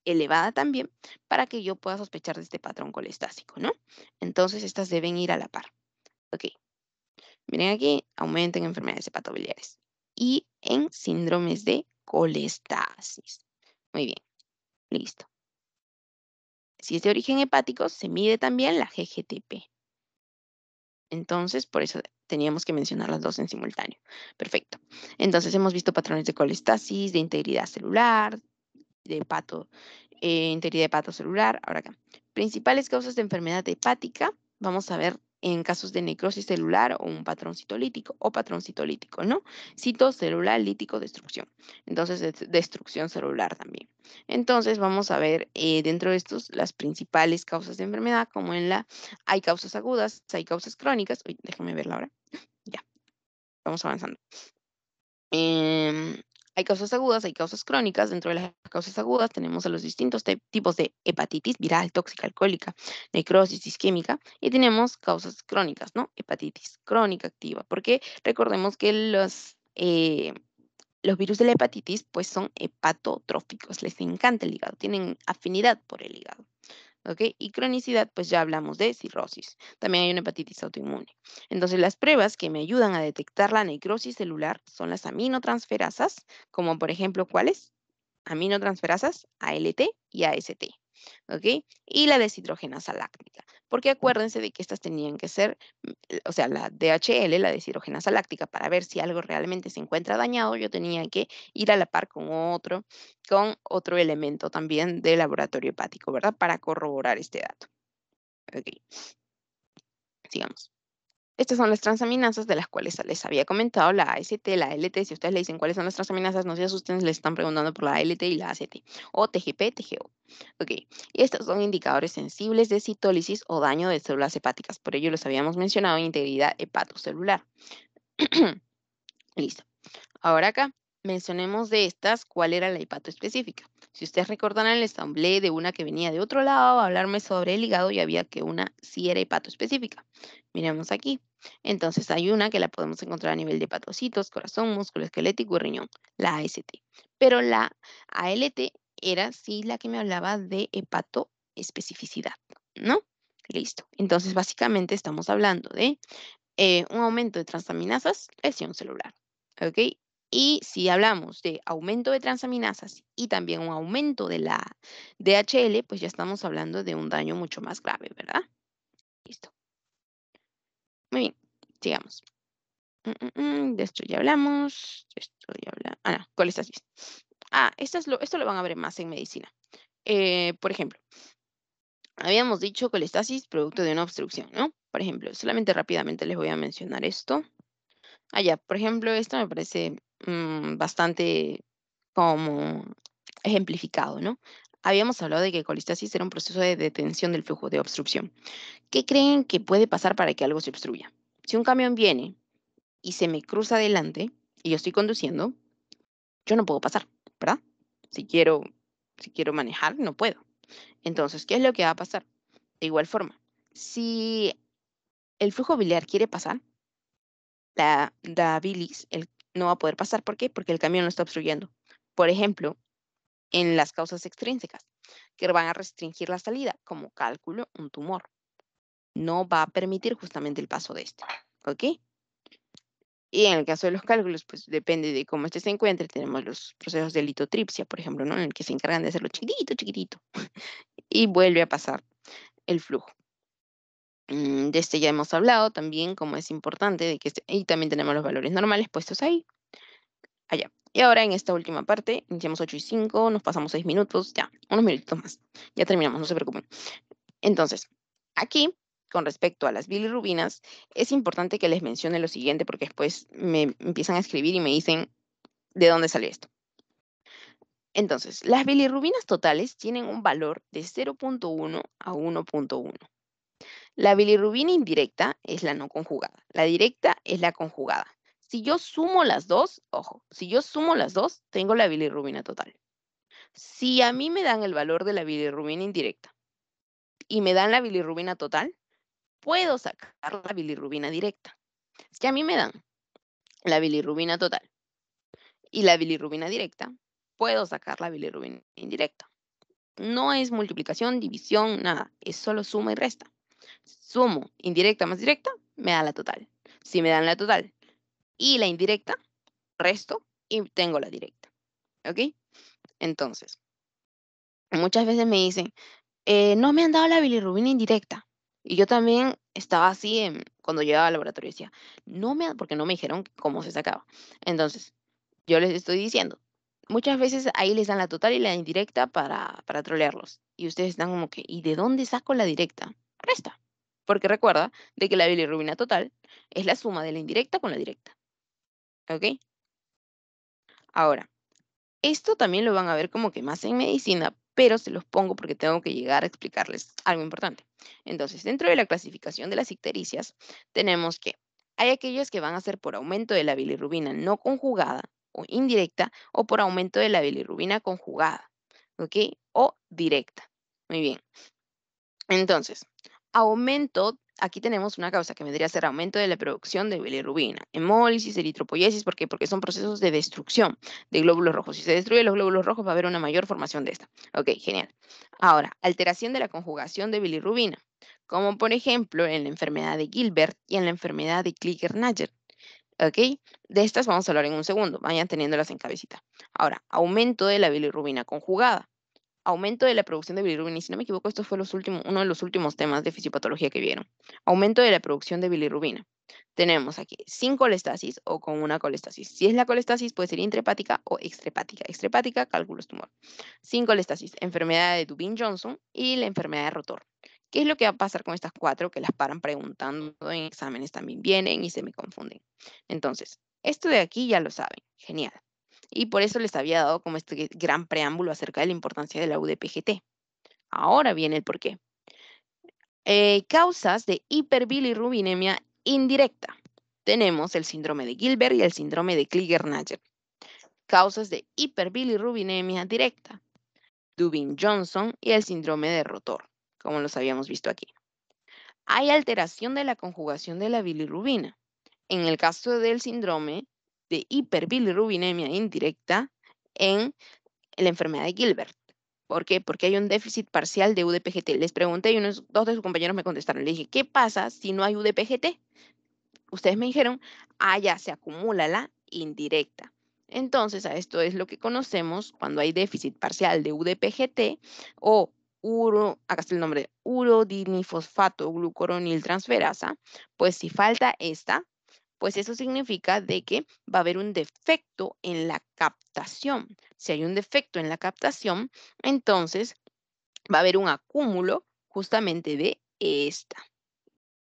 elevada también para que yo pueda sospechar de este patrón colestásico, ¿no? Entonces, estas deben ir a la par. Ok. Miren aquí, aumento en enfermedades hepatobiliares y en síndromes de colestasis. Muy bien, listo. Si es de origen hepático, se mide también la GGTP. Entonces, por eso teníamos que mencionar las dos en simultáneo. Perfecto. Entonces, hemos visto patrones de colestasis, de integridad celular, de integridad hepatocelular. Ahora acá. Principales causas de enfermedad hepática. Vamos a ver en casos de necrosis celular o un patrón citolítico o patrón citolítico, ¿no? Citocelular, lítico, destrucción. Entonces, destrucción celular también. Entonces, vamos a ver dentro de estos las principales causas de enfermedad, como hay causas agudas, hay causas crónicas. Uy, déjame verla ahora. Ya, vamos avanzando. Em, Hay causas agudas, hay causas crónicas. Dentro de las causas agudas tenemos a los distintos tipos de hepatitis viral, tóxica, alcohólica, necrosis isquémica y tenemos causas crónicas, ¿no? Hepatitis crónica activa, porque recordemos que los virus de la hepatitis pues son hepatotróficos, les encanta el hígado, tienen afinidad por el hígado. ¿Ok? Y cronicidad, pues ya hablamos de cirrosis. También hay una hepatitis autoinmune. Entonces, las pruebas que me ayudan a detectar la necrosis celular son las aminotransferasas, como por ejemplo, ¿cuáles? Aminotransferasas ALT y AST. ¿Ok? Y la deshidrogenasa láctica. Porque acuérdense de que estas tenían que ser, o sea, la DHL, la deshidrogenasa láctica, para ver si algo realmente se encuentra dañado, yo tenía que ir a la par con otro elemento también del laboratorio hepático, ¿verdad? Para corroborar este dato. Ok, sigamos. Estas son las transaminasas de las cuales les había comentado, la AST, la ALT. Si ustedes le dicen cuáles son las transaminasas, no se asusten, les están preguntando por la ALT y la ACT, o TGP, TGO. Ok, y estos son indicadores sensibles de citólisis o daño de células hepáticas. Por ello los habíamos mencionado en integridad hepatocelular. Listo. Ahora acá, mencionemos de estas cuál era la hepatoespecífica. Si ustedes recordarán, les hablé de una que venía de otro lado a hablarme sobre el hígado y había que una sí era hepatoespecífica. Miremos aquí. Entonces hay una que la podemos encontrar a nivel de hepatocitos, corazón, músculo esquelético y riñón, la AST. Pero la ALT era sí la que me hablaba de hepatoespecificidad, ¿no? Listo. Entonces básicamente estamos hablando de un aumento de transaminasas, lesión celular. ¿Ok? Y si hablamos de aumento de transaminasas y también un aumento de la DHL, pues ya estamos hablando de un daño mucho más grave, ¿verdad? Listo. Muy bien, sigamos. De esto ya hablamos. De esto ya hablamos. Ah, no, colestasis. Esto lo van a ver más en medicina. Por ejemplo, habíamos dicho colestasis producto de una obstrucción, ¿no? Por ejemplo, solamente rápidamente les voy a mencionar esto. Ya, por ejemplo, esto me parece bastante como ejemplificado, ¿no? Habíamos hablado de que colistasis era un proceso de detención del flujo de obstrucción. ¿Qué creen que puede pasar para que algo se obstruya? Si un camión viene y se me cruza adelante y yo estoy conduciendo, yo no puedo pasar, ¿verdad? Si quiero, si quiero manejar, no puedo. Entonces, ¿qué es lo que va a pasar? De igual forma, si el flujo biliar quiere pasar, la bilis no va a poder pasar. ¿Por qué? Porque el camión lo está obstruyendo. Por ejemplo, en las causas extrínsecas, que van a restringir la salida, como cálculo, un tumor. no va a permitir justamente el paso de este, ¿ok? Y en el caso de los cálculos, pues depende de cómo este se encuentre. Tenemos los procesos de litotripsia, por ejemplo, ¿no? En el que se encargan de hacerlo chiquitito, chiquitito, y vuelve a pasar el flujo. De este ya hemos hablado también, como es importante, de que y también tenemos los valores normales puestos ahí, allá. Y ahora en esta última parte, iniciamos 8:05, nos pasamos 6 minutos, ya, unos minutitos más. Ya terminamos, no se preocupen. Entonces, aquí, con respecto a las bilirrubinas, es importante que les mencione lo siguiente, porque después me empiezan a escribir y me dicen de dónde sale esto. Entonces, las bilirrubinas totales tienen un valor de 0.1 a 1.1. La bilirrubina indirecta es la no conjugada. La directa es la conjugada. Si yo sumo las dos, ojo, si yo sumo las dos, tengo la bilirrubina total. Si a mí me dan el valor de la bilirrubina indirecta y me dan la bilirrubina total, puedo sacar la bilirrubina directa. Si a mí me dan la bilirrubina total y la bilirrubina directa, puedo sacar la bilirrubina indirecta. No es multiplicación, división, nada. Es solo suma y resta. Sumo indirecta más directa, me da la total. Si me dan la total y la indirecta, resto y tengo la directa. ¿Ok? Entonces, muchas veces me dicen, no me han dado la bilirrubina indirecta. Y yo también estaba así cuando llegaba al laboratorio. Decía, porque no me dijeron cómo se sacaba. Entonces, yo les estoy diciendo, muchas veces ahí les dan la total y la indirecta para trolearlos. Y ustedes están como que, ¿y de dónde saco la directa? Resta. Porque recuerda de que la bilirrubina total es la suma de la indirecta con la directa. ¿Ok? Ahora, esto también lo van a ver como que más en medicina, pero se los pongo porque tengo que llegar a explicarles algo importante. Entonces, dentro de la clasificación de las ictericias, tenemos que hay aquellas que van a ser por aumento de la bilirrubina no conjugada o indirecta o por aumento de la bilirrubina conjugada, ¿ok? O directa. Muy bien. Entonces, aquí tenemos una causa que vendría a ser aumento de la producción de bilirrubina, hemólisis, eritropoyesis, ¿por qué? Porque son procesos de destrucción de glóbulos rojos. Si se destruyen los glóbulos rojos va a haber una mayor formación de esta. Ok, genial. Ahora, alteración de la conjugación de bilirrubina, como por ejemplo en la enfermedad de Gilbert y en la enfermedad de Kliger-Nager. Ok, de estas vamos a hablar en un segundo, vayan teniéndolas en cabecita. Ahora, aumento de la bilirrubina conjugada, aumento de la producción de bilirrubina, y si no me equivoco, esto fue uno de los últimos temas de fisiopatología que vieron. Aumento de la producción de bilirrubina. Tenemos aquí sin colestasis o con una colestasis. Si es la colestasis, puede ser intrahepática o extrahepática. Extrahepática, cálculos tumor. Sin colestasis, enfermedad de Dubin-Johnson y la enfermedad de rotor. ¿Qué es lo que va a pasar con estas cuatro que las paran preguntando en exámenes? También vienen y se me confunden. Entonces, esto de aquí ya lo saben. Genial. Y por eso les había dado como este gran preámbulo acerca de la importancia de la UDPGT. Ahora viene el porqué. Causas de hiperbilirrubinemia indirecta. Tenemos el síndrome de Gilbert y el síndrome de Kliger-Nager. Causas de hiperbilirrubinemia directa. Dubin-Johnson y el síndrome de Rotor, como los habíamos visto aquí. Hay alteración de la conjugación de la bilirrubina. En el caso del síndrome de hiperbilirrubinemia indirecta en la enfermedad de Gilbert. ¿Por qué? Porque hay un déficit parcial de UDPGT. Les pregunté y dos de sus compañeros me contestaron. Le dije, ¿qué pasa si no hay UDPGT? Ustedes me dijeron, ya se acumula la indirecta. Entonces, a esto es lo que conocemos cuando hay déficit parcial de UDPGT o acá está el nombre, urodinifosfato glucoronil transferasa, pues si falta esta, pues eso significa de que va a haber un defecto en la captación. Si hay un defecto en la captación, entonces va a haber un acúmulo justamente de esta,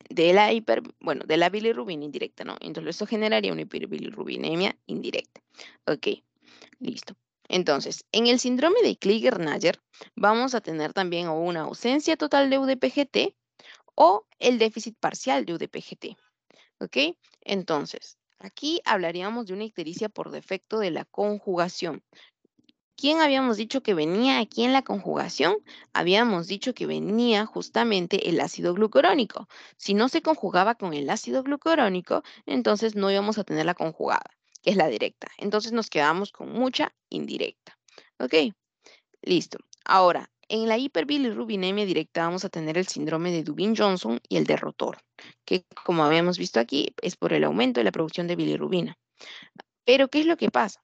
de la bilirrubina indirecta, ¿no? Entonces eso generaría una hiperbilirrubinemia indirecta. Ok, listo. Entonces, en el síndrome de Kliger-Nager vamos a tener también o una ausencia total de UDPGT o el déficit parcial de UDPGT. ¿Ok? Entonces, aquí hablaríamos de una ictericia por defecto de la conjugación. ¿Quién habíamos dicho que venía aquí en la conjugación? Habíamos dicho que venía justamente el ácido glucurónico. Si no se conjugaba con el ácido glucurónico, entonces no íbamos a tener la conjugada, que es la directa. Entonces nos quedamos con mucha indirecta. ¿Ok? Listo. Ahora, En la hiperbilirrubinemia directa vamos a tener el síndrome de Dubin-Johnson y el de Rotor, que como habíamos visto aquí es por el aumento de la producción de bilirrubina. Pero, ¿qué es lo que pasa?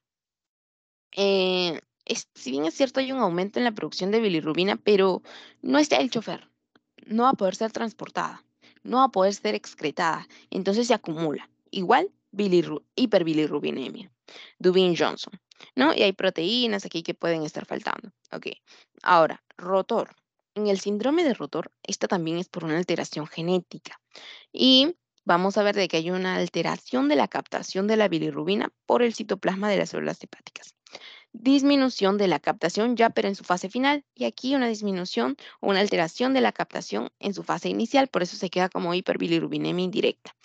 Si bien es cierto, hay un aumento en la producción de bilirrubina, pero no está el chofer, no va a poder ser transportada, no va a poder ser excretada, entonces se acumula. Igual, hiperbilirrubinemia, Dubin-Johnson, ¿no? Y hay proteínas aquí que pueden estar faltando. Ok, ahora, rotor. En el síndrome de rotor, esta también es por una alteración genética. Y vamos a ver de que hay una alteración de la captación de la bilirrubina por el citoplasma de las células hepáticas. Disminución de la captación ya, pero en su fase final. Y aquí una disminución o una alteración de la captación en su fase inicial, por eso se queda como hiperbilirrubinemia indirecta.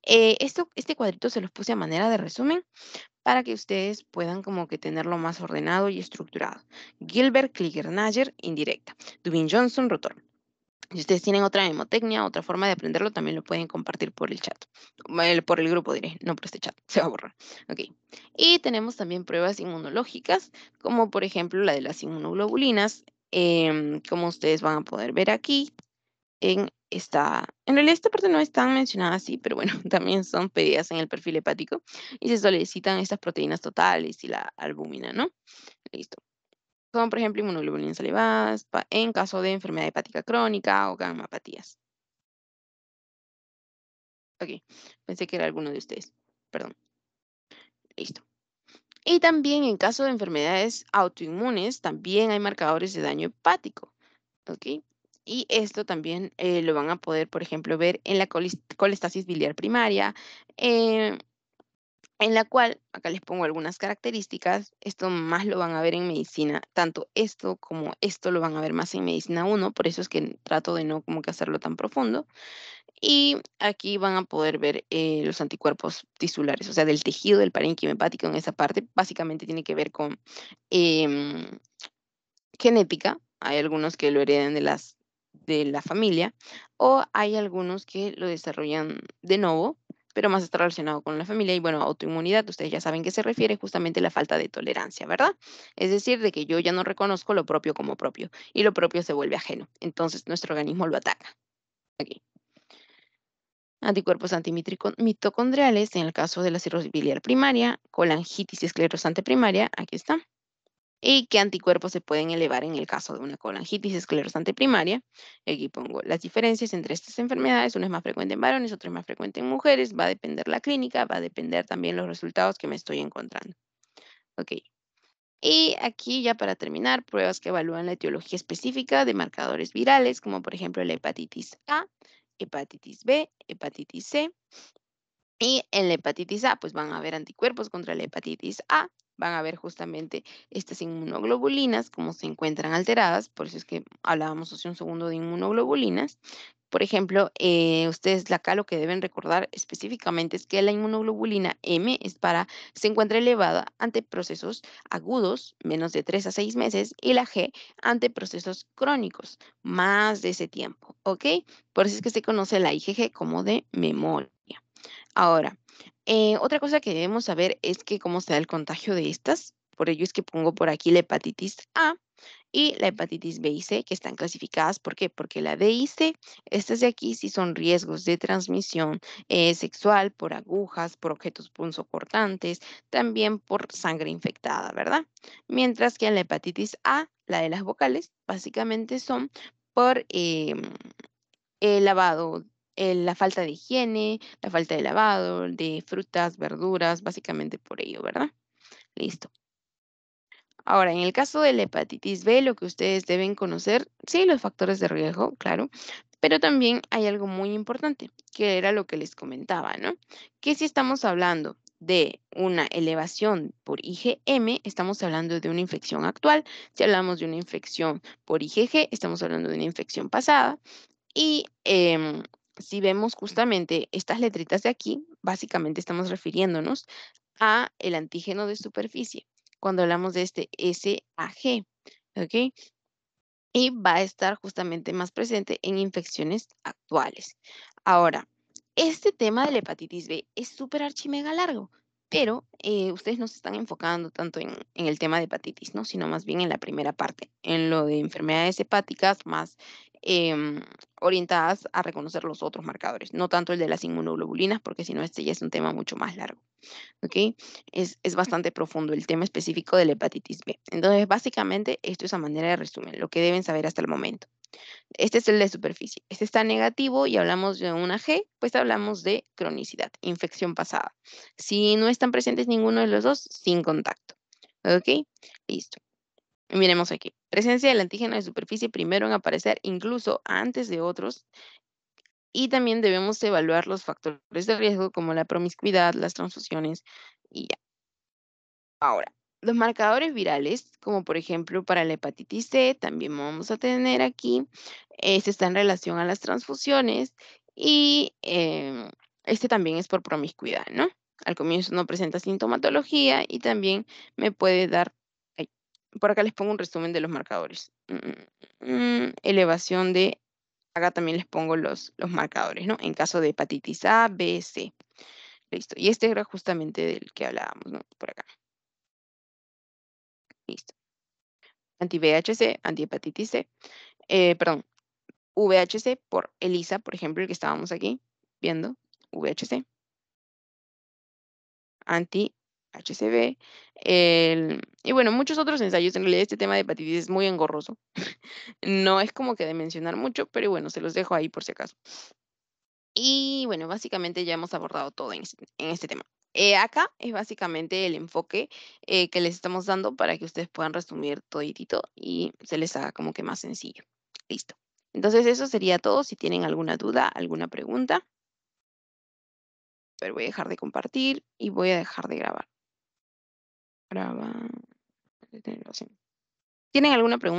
Este cuadrito se los puse a manera de resumen para que ustedes puedan como que tenerlo más ordenado y estructurado. Gilbert, Kliger-Nager, indirecta. Dubin-Johnson, rotor. Si ustedes tienen otra memotecnia, otra forma de aprenderlo, también lo pueden compartir por el chat. Por el grupo diré, no por este chat, se va a borrar. Ok. Y tenemos también pruebas inmunológicas, como por ejemplo la de las inmunoglobulinas, como ustedes van a poder ver aquí en en realidad esta parte no es tan mencionada así, pero bueno, también son pedidas en el perfil hepático y se solicitan estas proteínas totales y la albúmina, ¿no? Listo. Como por ejemplo inmunoglobulinas elevadas en caso de enfermedad hepática crónica o gammapatías. Ok, pensé que era alguno de ustedes. Perdón, listo. Y también en caso de enfermedades autoinmunes, también hay marcadores de daño hepático. Ok, y esto también lo van a poder, por ejemplo, ver en la colestasis biliar primaria, eh, en la cual, acá les pongo algunas características, esto más lo van a ver en medicina, tanto esto como esto lo van a ver más en medicina 1, por eso es que trato de no como que hacerlo tan profundo. Y aquí van a poder ver los anticuerpos tisulares, o sea, del tejido del parénquima hepático en esa parte, básicamente tiene que ver con em, genética, hay algunos que lo heredan de la familia, o hay algunos que lo desarrollan de nuevo, pero más está relacionado con la familia. Y bueno, autoinmunidad, ustedes ya saben que se refiere justamente a la falta de tolerancia, ¿verdad? Es decir, de que yo ya no reconozco lo propio como propio y lo propio se vuelve ajeno. Entonces nuestro organismo lo ataca. Aquí. Anticuerpos antimitocondriales en el caso de la cirrosis biliar primaria, colangitis esclerosante primaria, aquí está. ¿Y qué anticuerpos se pueden elevar en el caso de una colangitis esclerosante primaria? Aquí pongo las diferencias entre estas enfermedades. Una es más frecuente en varones, otra es más frecuente en mujeres. Va a depender la clínica, va a depender también los resultados que me estoy encontrando. Ok. Y aquí ya para terminar, pruebas que evalúan la etiología específica de marcadores virales, como por ejemplo la hepatitis A, hepatitis B, hepatitis C. Y en la hepatitis A, pues van a haber anticuerpos contra la hepatitis A, van a ver justamente estas inmunoglobulinas, cómo se encuentran alteradas, por eso es que hablábamos hace un segundo de inmunoglobulinas. Por ejemplo, ustedes acá lo que deben recordar específicamente es que la inmunoglobulina M se encuentra elevada ante procesos agudos, menos de 3 a 6 meses, y la G ante procesos crónicos, más de ese tiempo, ¿ok? Por eso es que se conoce la IgG como de memoria. Ahora, otra cosa que debemos saber es que cómo se da el contagio de estas. Por ello es que pongo por aquí la hepatitis A y la hepatitis B y C, que están clasificadas. ¿Por qué? Porque la D y C, estas de aquí sí son riesgos de transmisión sexual por agujas, por objetos punzocortantes, también por sangre infectada, ¿verdad? Mientras que en la hepatitis A, la de las vocales, básicamente son por el lavado, la falta de higiene, la falta de lavado, de frutas, verduras, básicamente por ello, ¿verdad? Listo. Ahora, en el caso de la hepatitis B, lo que ustedes deben conocer, sí, los factores de riesgo, claro, pero también hay algo muy importante, que era lo que les comentaba, ¿no? Que si estamos hablando de una elevación por IgM, estamos hablando de una infección actual. Si hablamos de una infección por IgG, estamos hablando de una infección pasada. Y si vemos justamente estas letritas de aquí, básicamente estamos refiriéndonos a el antígeno de superficie cuando hablamos de este SAG, ¿ok? Y va a estar justamente más presente en infecciones actuales. Ahora, este tema de la hepatitis B es súper archimega largo. Pero ustedes no se están enfocando tanto en el tema de hepatitis, ¿no? Sino más bien en la primera parte, en lo de enfermedades hepáticas más em, orientadas a reconocer los otros marcadores, no tanto el de las inmunoglobulinas, porque si no, este ya es un tema mucho más largo. ¿Ok? Es bastante profundo el tema específico de la hepatitis B. Entonces, básicamente, esto es a manera de resumen, lo que deben saber hasta el momento. Este es el de superficie. Este está negativo y hablamos de una G, pues hablamos de cronicidad, infección pasada. Si no están presentes ninguno de los dos, sin contacto. ¿Ok? Listo. Miremos aquí. Presencia del antígeno de superficie primero en aparecer, incluso antes de otros. Y también debemos evaluar los factores de riesgo como la promiscuidad, las transfusiones y ya. Ahora, los marcadores virales, como por ejemplo para la hepatitis C, también vamos a tener aquí, este está en relación a las transfusiones y este también es por promiscuidad, ¿no? Al comienzo no presenta sintomatología y también me puede dar, ay, por acá les pongo un resumen de los marcadores. Elevación de, acá también les pongo los marcadores, ¿no? En caso de hepatitis A, B, C. Listo. Y este era justamente del que hablábamos, ¿no? Por acá. Listo. Anti-VHC, antihepatitis C, perdón, VHC por ELISA, por ejemplo, el que estábamos aquí viendo, VHC, anti-HCV, y bueno, muchos otros ensayos. En realidad este tema de hepatitis es muy engorroso. No es como que de mencionar mucho, pero bueno, se los dejo ahí por si acaso. Y bueno, básicamente ya hemos abordado todo en este tema. Acá es básicamente el enfoque que les estamos dando para que ustedes puedan resumir toditito y se les haga como que más sencillo. Listo. Entonces eso sería todo. Si tienen alguna duda, alguna pregunta, pero voy a dejar de compartir y voy a dejar de grabar. Grabar. ¿Tienen alguna pregunta?